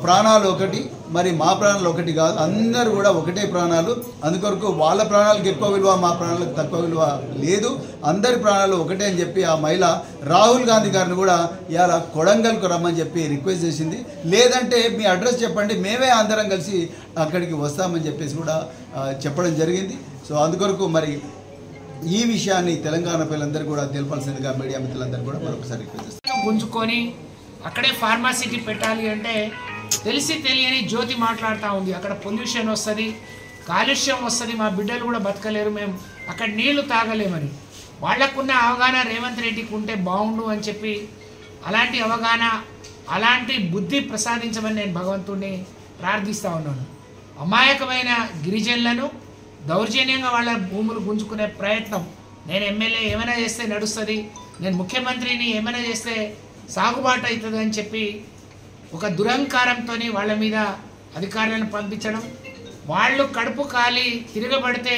ప్రాణాలు ఒకటి, మరి మా ప్రాణాలు ఒకటి కాదు, అందరూ కూడా ఒకటే ప్రాణాలు. అందుకొరకు వాళ్ళ ప్రాణాలకు ఎక్కువ విలువ, మా ప్రాణాలకు తక్కువ విలువ లేదు, అందరి ప్రాణాలు ఒకటే అని చెప్పి ఆ మహిళ రాహుల్ గాంధీ గారిని కూడా ఇవాళ కొడంగల్కు రమ్మని చెప్పి రిక్వెస్ట్ చేసింది. లేదంటే మీ అడ్రస్ చెప్పండి, మేమే అందరం కలిసి అక్కడికి వస్తామని చెప్పేసి కూడా చెప్పడం జరిగింది. సో అందుకొరకు మరి ఈ విషయాన్ని తెలంగాణ ప్రజలందరూ కూడా తెలపాల్సిందిగా మీడియా మిత్రులందరూ కూడా మరొకసారి రిక్వెస్ట్ చేస్తాం. గుంజుకొని అక్కడే ఫార్మాసిటీ పెట్టాలి అంటే తెలిసి తెలియని జ్యోతి మాట్లాడుతూ ఉంది. అక్కడ పొల్యూషన్ వస్తుంది, కాలుష్యం వస్తుంది, మా బిడ్డలు కూడా బతకలేరు, మేము అక్కడ నీళ్లు తాగలేమని. వాళ్లకున్న అవగాహన రేవంత్ రెడ్డికి ఉంటే బాగుండు అని చెప్పి అలాంటి అవగాహన, అలాంటి బుద్ధి ప్రసాదించమని నేను భగవంతుడిని ప్రార్థిస్తూ ఉన్నాను. అమాయకమైన గిరిజనులను దౌర్జన్యంగా వాళ్ళ భూములు గుంజుకునే ప్రయత్నం. నేను ఎమ్మెల్యే ఏమైనా చేస్తే నడుస్తుంది, నేను ముఖ్యమంత్రిని ఏమైనా చేస్తే సాగుబాటు అవుతుంది అని చెప్పి ఒక దురహంకారంతో వాళ్ళ మీద అధికారులను పంపించడం, వాళ్ళు కడుపు కాలి తిరగబడితే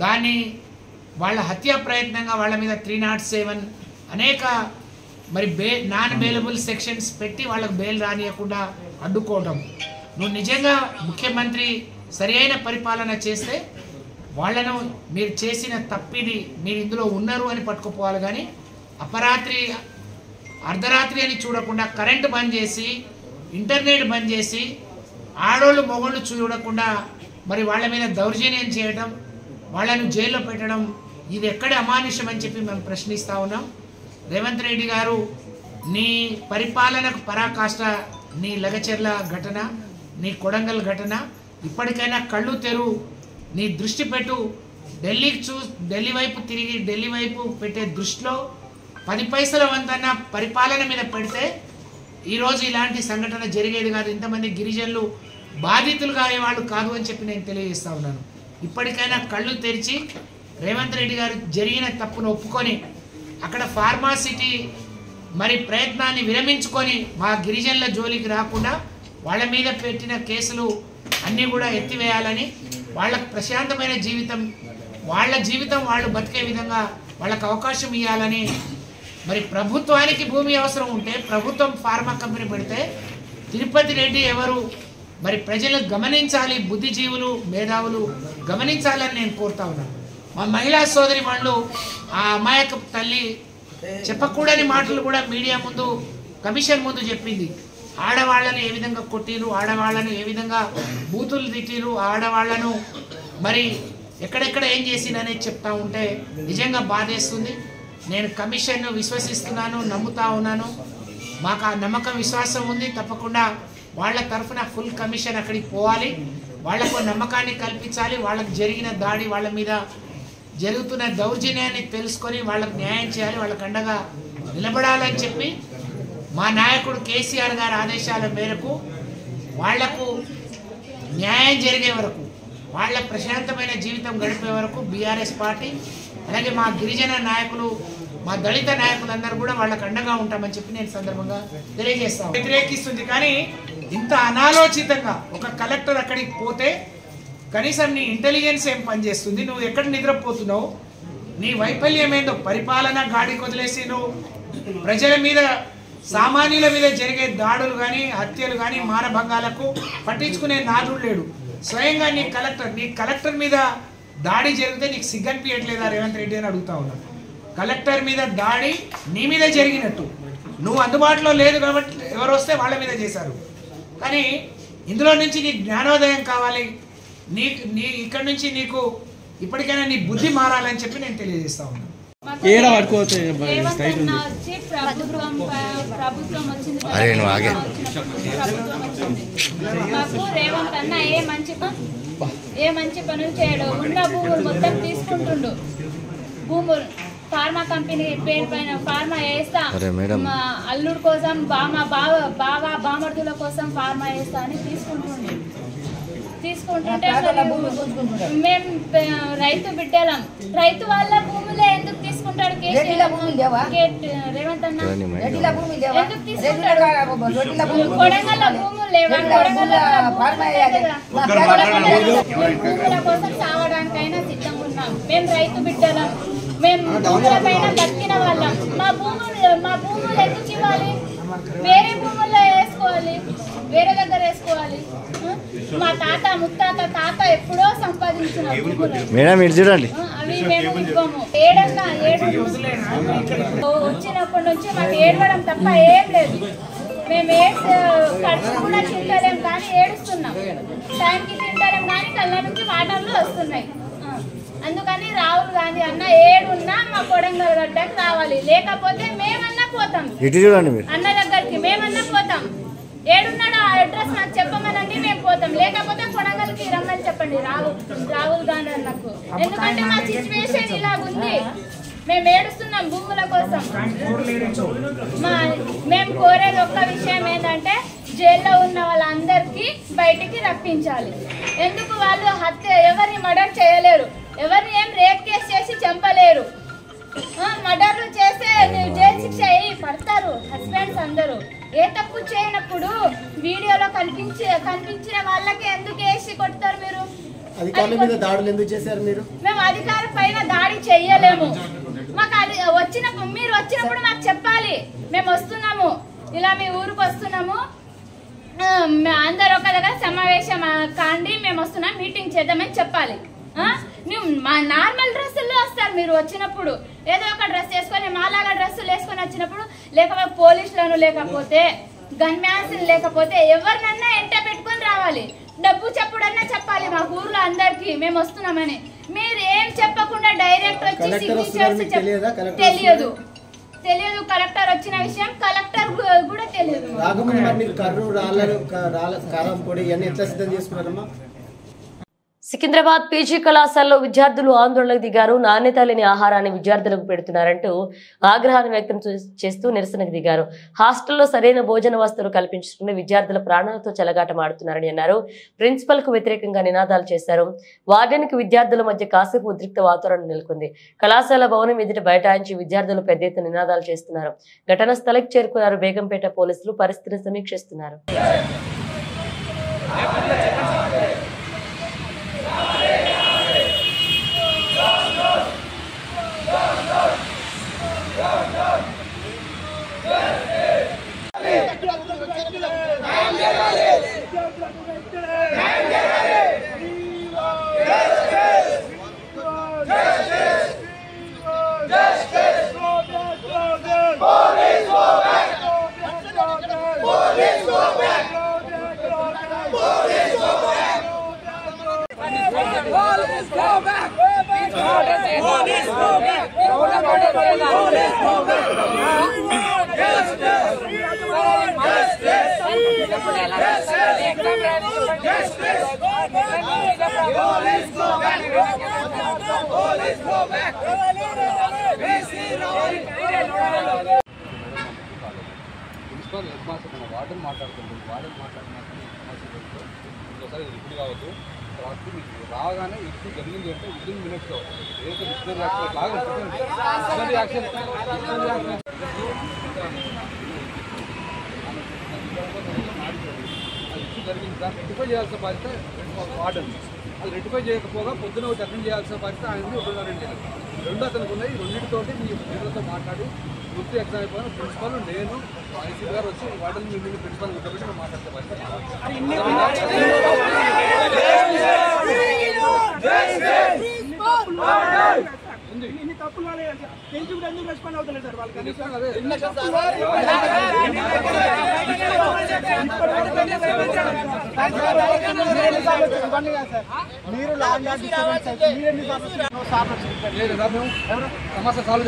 దాన్ని వాళ్ళ హత్యా ప్రయత్నంగా వాళ్ళ మీద 307 అనేక మరి నాన్ బెయిలబుల్ సెక్షన్స్ పెట్టి వాళ్ళకు బెయిల్ రానియకుండా అడ్డుకోవడం. నువ్వు నిజంగా ముఖ్యమంత్రి సరి అయిన పరిపాలన చేస్తే వాళ్ళను మీరు చేసిన తప్పిది, మీరు ఇందులో ఉన్నారు అని పట్టుకుపోవాలి. కానీ అపరాత్రి అర్ధరాత్రి అని చూడకుండా కరెంటు బంద్ చేసి ఇంటర్నెట్ బంద్ చేసి ఆడోళ్ళు మొగోళ్ళు చూడకుండా మరి వాళ్ళ మీద దౌర్జన్యం చేయడం, వాళ్ళను జైల్లో పెట్టడం, ఇది ఎక్కడ అమానుషం అని చెప్పి మేము ప్రశ్నిస్తూ ఉన్నాం. రేవంత్ రెడ్డి గారు, నీ పరిపాలనకు పరాకాష్ట నీ లగచెర్ల ఘటన, నీ కొడంగల్ ఘటన. ఇప్పటికైనా కళ్ళు తెరు, నీ దృష్టి పెట్టు. ఢిల్లీ వైపు తిరిగి ఢిల్లీ వైపు పెట్టే దృష్టిలో 10 పైసల వంతన్న పరిపాలన మీద పెడితే ఈరోజు ఇలాంటి సంఘటన జరిగేది కాదు. ఇంతమంది గిరిజనులు బాధితులుగా అయ్యేవాళ్ళు కాదు అని చెప్పి నేను తెలియజేస్తా ఉన్నాను. ఇప్పటికైనా కళ్ళు తెరిచి రేవంత్ రెడ్డి గారు జరిగిన తప్పును ఒప్పుకొని అక్కడ ఫార్మాసిటీ మరి ప్రయత్నాన్ని విరమించుకొని మా గిరిజనుల జోలికి రాకుండా వాళ్ళ మీద పెట్టిన కేసులు అన్నీ కూడా ఎత్తివేయాలని, వాళ్ళకు ప్రశాంతమైన జీవితం, వాళ్ళ జీవితం వాళ్ళు బతికే విధంగా వాళ్ళకు అవకాశం ఇవ్వాలని. మరి ప్రభుత్వానికి భూమి అవసరం ఉంటే ప్రభుత్వం ఫార్మా కంపెనీ పెడితే తిరుపతి రెడ్డి ఎవరు మరి ప్రజలు గమనించాలి, బుద్ధిజీవులు మేధావులు గమనించాలని నేను కోరుతా ఉన్నాను. మా మహిళా సోదరి వాళ్ళు ఆ అమాయక తల్లి చెప్పకూడని మాటలు కూడా మీడియా ముందు కమిషన్ ముందు చెప్పింది. ఆడవాళ్ళను ఏ విధంగా కొట్టిరు, ఆడవాళ్ళను ఏ విధంగా బూతులు తిట్టిరు, ఆడవాళ్లను మరి ఎక్కడెక్కడ ఏం చేసిననేది చెప్తా ఉంటే నిజంగా బాధేస్తుంది. నేను కమిషన్ను విశ్వసిస్తున్నాను, నమ్ముతా ఉన్నాను. మాకు ఆ నమ్మకం విశ్వాసం ఉంది. తప్పకుండా వాళ్ళ తరఫున ఫుల్ కమిషన్ అక్కడికి పోవాలి, వాళ్లకు నమ్మకాన్ని కల్పించాలి, వాళ్ళకు జరిగిన దాడి, వాళ్ళ మీద జరుగుతున్న దౌర్జన్యాన్ని తెలుసుకొని వాళ్ళకు న్యాయం చేయాలి, వాళ్ళకు అండగా నిలబడాలని చెప్పి మా నాయకుడు కేసీఆర్ గారి ఆదేశాల మేరకు వాళ్లకు న్యాయం జరిగే వరకు, వాళ్ళ ప్రశాంతమైన జీవితం గడిపే వరకు బీఆర్ఎస్ పార్టీ అలాగే మా గిరిజన నాయకులు, మా దళిత నాయకులందరూ కూడా వాళ్ళకు అండగా ఉంటామని చెప్పి నేను సందర్భంగా తెలియజేస్తాను. వ్యతిరేకిస్తుంది. కానీ ఇంత అనాలోచితంగా ఒక కలెక్టర్ అక్కడికి పోతే కనీసం నీ ఇంటెలిజెన్స్ ఏం పనిచేస్తుంది, నువ్వు ఎక్కడ నిద్రపోతున్నావు, నీ వైఫల్యం ఏందో, పరిపాలన గాడికి వదిలేసి నువ్వు ప్రజల మీద సామాన్యుల మీద జరిగే దాడులు కానీ హత్యలు కానీ మానభంగాలకు పట్టించుకునే నాదుడు లేడు. స్వయంగా నీ కలెక్టర్ మీద దాడి జరిగితే నీకు సిగ్గనిపించట్లేదా రేవంత్ రెడ్డి అని అడుగుతా ఉన్నాను. కలెక్టర్ మీద దాడి నీ మీద జరిగినట్టు, నువ్వు అందుబాటులో లేదు కాబట్టి ఎవరు వస్తే వాళ్ళ మీద చేశారు. కానీ ఇందులో నుంచి నీ జ్ఞానోదయం కావాలి, ఇక్కడి నుంచి నీకు ఇప్పటికైనా నీ బుద్ధి మారాలని చెప్పి నేను తెలియజేస్తా ఉన్నాను. ప్రభుత్వం వచ్చింది మాకు రేవంత్ అన్న ఏ మంచి పనులు చేయడు. ఉన్న భూములు మొత్తం తీసుకుంటుండు. భూములు ఫార్మా కంపెనీ పేరు పైన ఫార్మా వేస్తా, మా అల్లుడు కోసం బాగా బామర్దుల కోసం ఫార్మా వేస్తా అని తీసుకుంటుండే. తీసుకుంటుంటే మేము రైతు బిడ్డలం, రైతు వాళ్ళ భూములే ఎందుకు తీసుకుంటాడు రేవంత్ అన్న? ఎందుకు తీసుకుంటాడు? కొడంగల్ భూములు లేవా? భూముల కోసం సావడానికైనా సిద్ధంగా ఉన్నాం. మేము రైతు బిడ్డలం, మేము భూముల పైన బతికిన వాళ్ళం. మా భూములు ఎందుకు ఇవ్వాలి? వేరే భూముల్లో వేసుకోవాలి, వేరే దగ్గర వేసుకోవాలి. మా తాత ముత్తాత ఎప్పుడో సంపాదించిన అవి మేము ఇవ్వము. వచ్చినప్పటి నుంచి మాకు ఏడవడం తప్ప ఏం లేదు. మేము ఖర్చు కూడా తింటలేం కానీ ఏడుస్తున్నాం. టైంకి తింటలేం కానీ కళ్ళ నుంచి వాటర్లు వస్తున్నాయి. అందుకని రాహుల్ గాంధీ అన్న ఏడున్నా మా కొడంగల్ గడ్డకి రావాలి, లేకపోతే మేమన్నా పోతాం అన్న దగ్గరికి, మేమన్నా పోతాం. ఏడున్నాడు ఆ అడ్రస్ నాకు చెప్పమనండి, మేము పోతాం. లేకపోతే కొడంగల్కి రమ్మని చెప్పండి రాహుల్ గాంధీ అన్నకు. ఎందుకంటే మా సిచ్యువేషన్ ఇలాగుంది. మేము ఏడుస్తున్నాం భూముల కోసం. మేము కోరేది ఒక్క విషయం ఏంటంటే జైల్లో ఉన్న వాళ్ళందరికీ బయటికి రప్పించాలి. ఎందుకు వాళ్ళు ఎవరిని మర్డర్ చేయలేరు, ఎవరిని ఏం రేప్ కేసు చేసి చంపలేరు. మర్డర్లు చేస్తే జైలు శిక్ష పడతారు హస్బెండ్స్ అందరూ. ఏ తప్పు చేయనప్పుడు వీడియోలో కనిపించిన వాళ్ళకి ఎందుకు వేసి కొడతారు మీరు? అధికారుల మీద దాడులు ఎందుకు చేశారు మీరు? మేము అధికారుల పైన దాడి చెయ్యలేము. మాకు అది మీరు వచ్చినప్పుడు మాకు చెప్పాలి, మేము వస్తున్నాము, ఇలా మీ ఊరికి వస్తున్నాము, అందరు ఒక దగ్గర సమావేశం కాండి, మేము వస్తున్నాం, మీటింగ్ చేద్దామని చెప్పాలి. నువ్వు మా నార్మల్ డ్రెస్సుల్లో వస్తారు మీరు వచ్చినప్పుడు, ఏదో ఒక డ్రెస్ వేసుకొని మాలాగా డ్రెస్సులు వేసుకొని వచ్చినప్పుడు, లేకపోతే పోలీసులను లేకపోతే గన్ మ్యాన్స్ లేకపోతే ఎవరినన్నా ఎంట పెట్టుకొని రావాలి. డబ్బు చెప్పుడన్నా చెప్పాలి మా ఊర్లో అందరికి మేము వస్తున్నామని. మీరు ఏం చెప్పకుండా డైరెక్ట్ వచ్చి సిగ్నేచర్స్ తెలియదు. కలెక్టర్ వచ్చిన విషయం కలెక్టర్ కూడా తెలియదు. సికింద్రాబాద్ పీజీ కళాశాలలో విద్యార్థులు ఆందోళనకు దిగారు. నాణ్యత లేని ఆహారాన్ని విద్యార్థులకు పెడుతున్నారంటూ ఆగ్రహాన్ని వ్యక్తం చేస్తూ నిరసనకు దిగారు. హాస్టల్లో సరైన భోజన వస్తువులు కల్పించుకుని విద్యార్థుల ప్రాణాలతో చెలగాటమాడుతున్నారని అన్నారు. ప్రిన్సిపల్ కు వ్యతిరేకంగా నినాదాలు చేశారు. వార్డెన్కి విద్యార్థుల మధ్య కాసేపు ఉద్రిక్త వాతావరణం నెలకొంది. కళాశాల భవనం ఎదుట బైఠాయించి విద్యార్థులు పెద్ద ఎత్తున నినాదాలు చేస్తున్నారు. ఘటనా స్థలికి చేరుకున్నారు బేగంపేట పోలీసులు. పరిస్థితిని సమీక్షిస్తున్నారు. వార్డెన్ మాట్లాడుతుంది. వార్డెన్ మాట్లాడినాక ఇంకోసారి రిపీట్ కావద్దు. తర్వాత మీకు రాగానే ఇప్పుడు జరిగింది అంటే విదిన్ మినిట్స్లో ఏదైతే డిక్షనరీ యాక్షన్ లాగా డిక్షనరీ యాక్షన్ ఇష్యూ జరిగింది. దాన్ని రెక్టిఫై చేయాల్సిన బాధ్యత వార్డెన్. అది రెక్టిఫై చేయకపోగా పొద్దున ఒకటి అటెండ్ చేయాల్సిన బాధ్యత ఆయనది. రెండు అతనికి ఉన్నాయి. రెండింటితోటి మీ పిల్లలతో మాట్లాడి పూర్తి ఎగ్జామ్ అయిపోయిన ప్రిన్సిపల్ నేను ఐసీ గారు వచ్చి వార్డెన్ మీ ప్రిన్సిపల్ కూర్చోబెట్టి మాట్లాడితే సమస్య సాల్వ్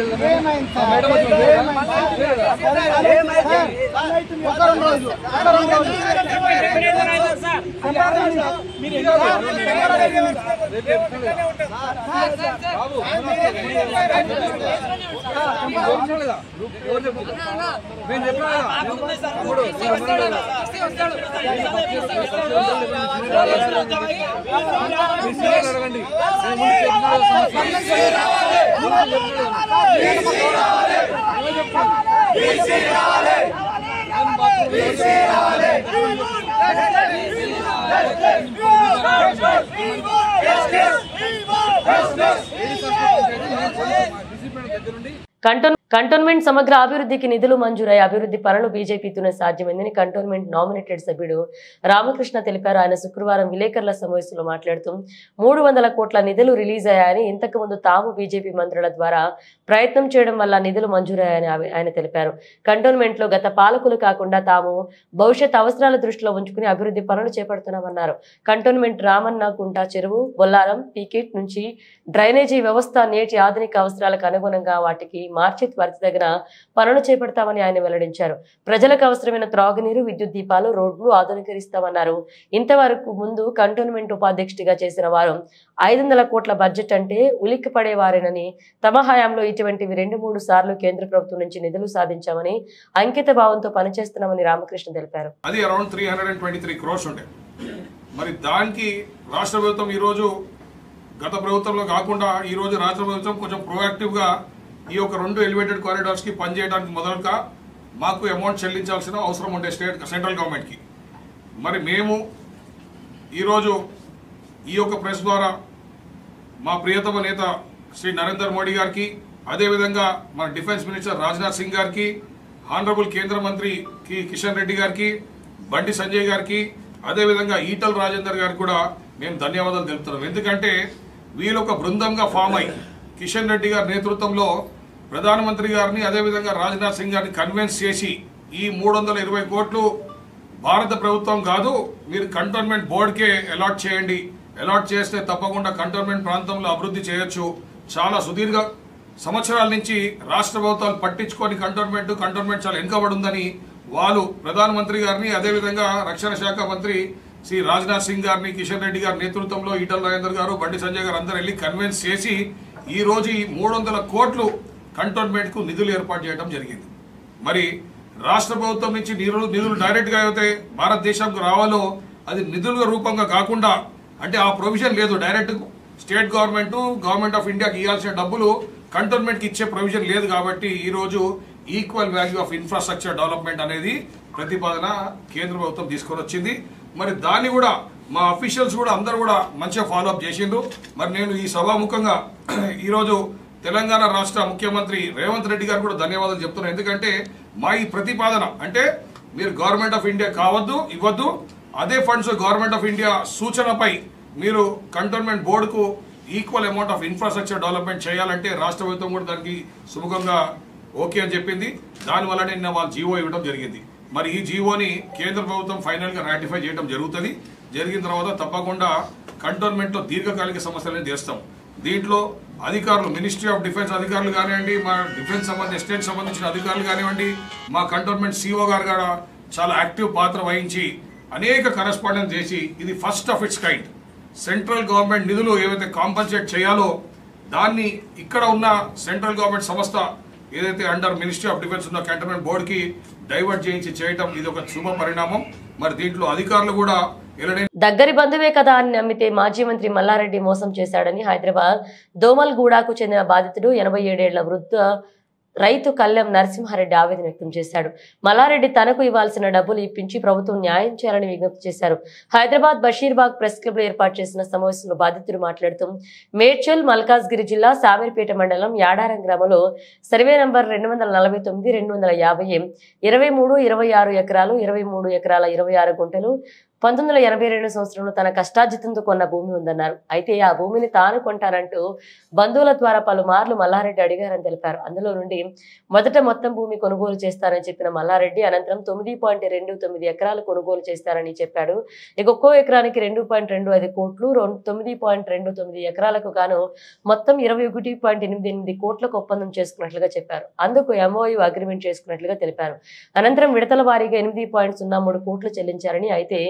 అడగండి. కంటోన్మెంట్ సమగ్ర అభివృద్ధికి నిధులు మంజూరై అభివృద్ధి పనులు బీజేపీతోనే సాధ్యమైందని కంటోన్మెంట్ నామినేటెడ్ సభ్యుడు రామకృష్ణ తెలిపారు. ఆయన శుక్రవారం విలేకరుల సమావేశంలో మాట్లాడుతూ 300 కోట్ల నిధులు రిలీజ్ అయ్యాయని, ఇంతకు ముందు తాము బీజేపీ మంత్రుల ద్వారా ప్రయత్నం చేయడం వల్ల నిధులు మంజూరయ్యాయని ఆయన తెలిపారు. కంటోన్మెంట్ లో గత పాలకులు కాకుండా తాము భవిష్యత్ అవసరాల దృష్టిలో ఉంచుకుని అభివృద్ధి పనులు చేపడుతున్నామన్నారు. కంటోన్మెంట్ రామన్న కుంట చెరువు, బొల్లారం, పీకెట్ నుంచి డ్రైనేజీ వ్యవస్థ నేటి ఆధునిక అవసరాలకు అనుగుణంగా వాటికి మార్చి త్వరితగిన పనులు చేపడతామని ఆయన వెల్లడించారు. ప్రజలకు అవసరమైన త్రాగునీరు, విద్యుత్ దీపాలు, రోడ్లు ఆధునీకరిస్తామన్నారు. ఇంతవరకు ముందు కంటోన్మెంట్ ఉపాధ్యక్షుడిగా చేసిన వారు 500 కోట్ల బడ్జెట్ అంటే ఉలిక్కి పడేవారేనని, తమ హయాంలో ఇటువంటివి 2-3 సార్లు కేంద్ర ప్రభుత్వం నుంచి నిధులు సాధించామని, అంకిత భావంతో పనిచేస్తున్నామని రామకృష్ణ తెలిపారు. అది అరౌండ్ 323 crores ఉండే. మరి దానికి రాష్ట్ర ప్రభుత్వం ఈరోజు గత ప్రభుత్వంలో కాకుండా ఈరోజు రాష్ట్ర ప్రభుత్వం కొంచెం ప్రోయాక్టివ్గా ఈ యొక్క 2 ఎలివేటెడ్ కారిడార్స్కి పనిచేయడానికి మొదలుగా మాకు అమౌంట్ చెల్లించాల్సిన అవసరం ఉండే సెంట్రల్ గవర్నమెంట్కి. మరి మేము ఈరోజు ఈ యొక్క ప్రెస్ ద్వారా మా ప్రియతమ నేత శ్రీ నరేంద్ర మోడీ గారికి, అదేవిధంగా మన డిఫెన్స్ మినిస్టర్ రాజ్నాథ్ సింగ్ గారికి, హానరబుల్ కేంద్ర మంత్రి కిషన్ రెడ్డి గారికి, బండి సంజయ్ గారికి, అదేవిధంగా ఈటల రాజేందర్ గారికి కూడా మేము ధన్యవాదాలు తెలుపుతున్నాం. ఎందుకంటే వీళ్ళు ఒక బృందంగా ఫామ్ అయ్యి కిషన్ రెడ్డి గారి నేతృత్వంలో ప్రధానమంత్రి గారిని, అదేవిధంగా రాజ్నాథ్ సింగ్ గారిని కన్విన్స్ చేసి ఈ 320 కోట్లు భారత ప్రభుత్వం కాదు, మీరు కంటోన్మెంట్ బోర్డుకే అలాట్ చేయండి, అలాట్ చేస్తే తప్పకుండా కంటోన్మెంట్ ప్రాంతంలో అభివృద్ధి చేయొచ్చు. చాలా సుదీర్ఘ సంవత్సరాల నుంచి రాష్ట్ర ప్రభుత్వాలు పట్టించుకొని కంటోన్మెంట్ చాలా వెనుకబడి ఉందని వాళ్ళు ప్రధానమంత్రి గారిని, అదేవిధంగా రక్షణ శాఖ మంత్రి శ్రీ రాజ్నాథ్ సింగ్ గారిని, కిషన్ రెడ్డి గారి నేతృత్వంలో ఈటల రాజేందర్ గారు, బండి సంజయ్ గారు అందరూ వెళ్ళి కన్విన్స్ చేసి ఈ రోజు ఈ 300 కోట్లు కంటోన్మెంట్ కు నిధులు ఏర్పాటు చేయడం జరిగింది. మరి రాష్ట్ర ప్రభుత్వం నుంచి నిధులు డైరెక్ట్ గా అయితే భారతదేశంకు రావాలో అది నిధుల రూపంగా కాకుండా, అంటే ఆ ప్రొవిజన్ లేదు. డైరెక్ట్ స్టేట్ గవర్నమెంట్ ఆఫ్ ఇండియాకి ఇవ్వాల్సిన డబ్బులు కంటోన్మెంట్ కి ఇచ్చే ప్రొవిజన్ లేదు. కాబట్టి ఈ రోజు equal value of infrastructure development అనేది ప్రతిపాదన కేంద్ర ప్రభుత్వం తీసుకొని వచ్చింది. మరి దాన్ని కూడా మా అఫీషియల్స్ కూడా అందరూ కూడా మంచిగా ఫాలోఅప్ చేసిండ్రు. మరి నేను ఈ సభాముఖంగా ఈరోజు తెలంగాణ రాష్ట్ర ముఖ్యమంత్రి రేవంత్ రెడ్డి గారు కూడా ధన్యవాదాలు చెప్తున్నాను. ఎందుకంటే మా ఈ ప్రతిపాదన అంటే మీరు గవర్నమెంట్ ఆఫ్ ఇండియా కావద్దు, ఇవ్వద్దు, అదే ఫండ్స్ గవర్నమెంట్ ఆఫ్ ఇండియా సూచనపై మీరు కంటోన్మెంట్ బోర్డుకు equal amount of infrastructure development చేయాలంటే రాష్ట్ర ప్రభుత్వం కూడా దానికి సుముఖంగా ఓకే అని చెప్పింది. దానివల్ల నిన్న వాళ్ళు జీవో ఇవ్వడం జరిగింది. మరి ఈ జీవోని కేంద్ర ప్రభుత్వం ఫైనల్ గా రాటిఫై చేయడం జరుగుతుంది. జరిగిన తర్వాత తప్పకుండా కంటోన్మెంట్ లో దీర్ఘకాలిక సమస్యలను చేస్తాం. దీంట్లో అధికారులు, మినిస్ట్రీ ఆఫ్ డిఫెన్స్ అధికారులు కానివ్వండి, మా డిఫెన్స్ ఎస్టేట్ సంబంధించిన అధికారులు కానివ్వండి, మా కంటోన్మెంట్ సిఓ గారు కూడా చాలా యాక్టివ్ పాత్ర వహించి అనేక కరెస్పాండెన్స్ చేసి ఇది first of it's kind central government నిధులు ఏవైతే కాంపన్సేట్ చేయాలో దాన్ని ఇక్కడ ఉన్న సెంట్రల్ గవర్నమెంట్ సంస్థ ఏదైతే అండర్ మినిస్ట్రీ ఆఫ్ డిఫెన్స్ ఉన్న కంటోన్మెంట్ బోర్డుకి డైవర్ట్ చేయించి చేయటం ఇది ఒక శుభ పరిణామం. మరి దీంట్లో అధికారులు కూడా దగ్గరి బంధువే కదా అని నమ్మితే మాజీ మంత్రి మల్లారెడ్డి మోసం చేశాడని హైదరాబాద్ దోమల్గూడకు చెందిన బాధితుడు 87 ఏళ్ల వృద్ధ రైతు కళ్యాణ్ నరసింహారెడ్డి ఆవేదన వ్యక్తం చేశాడు. మల్లారెడ్డి తనకు ఇవ్వాల్సిన డబ్బులు ఇప్పించి ప్రభుత్వం న్యాయం చేయాలని విజ్ఞప్తి చేశారు. హైదరాబాద్ బషీర్బాగ్ ప్రెస్ క్లబ్ లో ఏర్పాటు చేసిన సమావేశంలో బాధితుడు మాట్లాడుతూ మేడ్చల్ మల్కాజ్గిరి జిల్లా సామీర్పేట మండలం యాడారం గ్రామంలో సర్వే నంబర్ 249, 250, 23, 26 ఎకరాలు, 23 ఎకరాల 26 గుంటలు 1982 సంవత్సరంలో తన కష్టార్జితంతో కొన్న భూమి ఉందన్నారు. అయితే ఆ భూమిని తాను కొంటానంటూ బంధువుల ద్వారా పలుమార్లు మల్లారెడ్డి అడిగారని తెలిపారు. అందులో నుండి మొదట మొత్తం భూమి కొనుగోలు చేస్తారని చెప్పిన మల్లారెడ్డి అనంతరం 9.29 ఎకరాలు కొనుగోలు చేస్తారని చెప్పాడు. ఇక ఒక్కో ఎకరానికి 2.25 కోట్లు, 9.29 ఎకరాలకు గాను మొత్తం 21.88 కోట్లకు ఒప్పందం చేసుకున్నట్లుగా చెప్పారు. అందుకు MOU అగ్రిమెంట్ చేసుకున్నట్లుగా తెలిపారు. అనంతరం విడతల వారీగా 8.03 కోట్లు చెల్లించారని, అయితే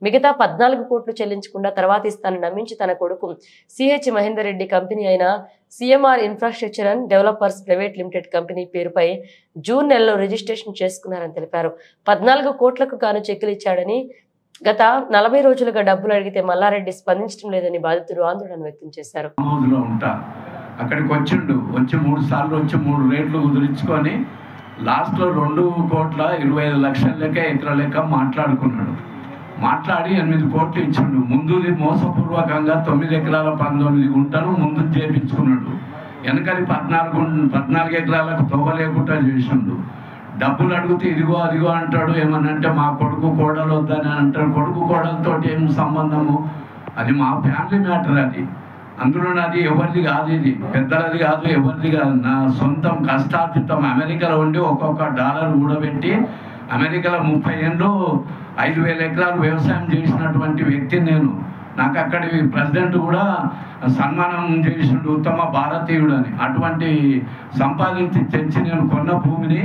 మిగతా 14 కోట్లు చెల్లించకుండా తర్వాత ఇస్తానని నమ్మించి తన కొడుకు CH మహేందర్ రెడ్డి కంపెనీ అయిన CMR infrastructure and developers private limited company పేరుపై జూన్ నెలలో రిజిస్ట్రేషన్ చేసుకున్నారని తెలిపారు. 14 కోట్లకు గాను చెక్కులు ఇచ్చాడని, గత 40 రోజులుగా డబ్బులు అడిగితే మల్లారెడ్డి స్పందించడం లేదని బాధితుడు ఆందోళన వ్యక్తం చేశారు. అక్కడికి వచ్చి 3 సార్లు వచ్చి 3 రేట్లు కుదిరించుకొని లాస్ట్లో 2,25,00,000 లెక్క ఎకరా లెక్క మాట్లాడి 8 కోట్లు ఇచ్చిండు. ముందు మోసపూర్వకంగా 9 ఎకరాల 19 గుంటలు ముందు చేపించుకున్నాడు. వెనకది 14 ఎకరాలకు తవ్వలేకుండా చేసిండు. డబ్బులు అడిగితే ఇదిగో అదిగో అంటాడు. ఏమనంటే మా కొడుకు కోడలు వద్దని అంటాడు. కొడుకు కోడలతో ఏం సంబంధము? అది మా ఫ్యామిలీ మ్యాటర్. అది అందులో అది ఎవరిది కాదు, ఇది పెద్దలది కాదు, ఎవరిది కాదు. నా సొంతం కష్టార్జితం. అమెరికాలో ఉండి ఒక్కొక్క డాలర్ కూడబెట్టి అమెరికాలో 30 ఏళ్ళు 5,000 ఎకరాలు వ్యవసాయం చేసినటువంటి వ్యక్తి నేను. నాకు అక్కడి ప్రెసిడెంట్ కూడా సన్మానం చేసిండు ఉత్తమ భారతీయుడు అని. అటువంటి సంపాదించి తెచ్చి నేను కొన్న భూమిని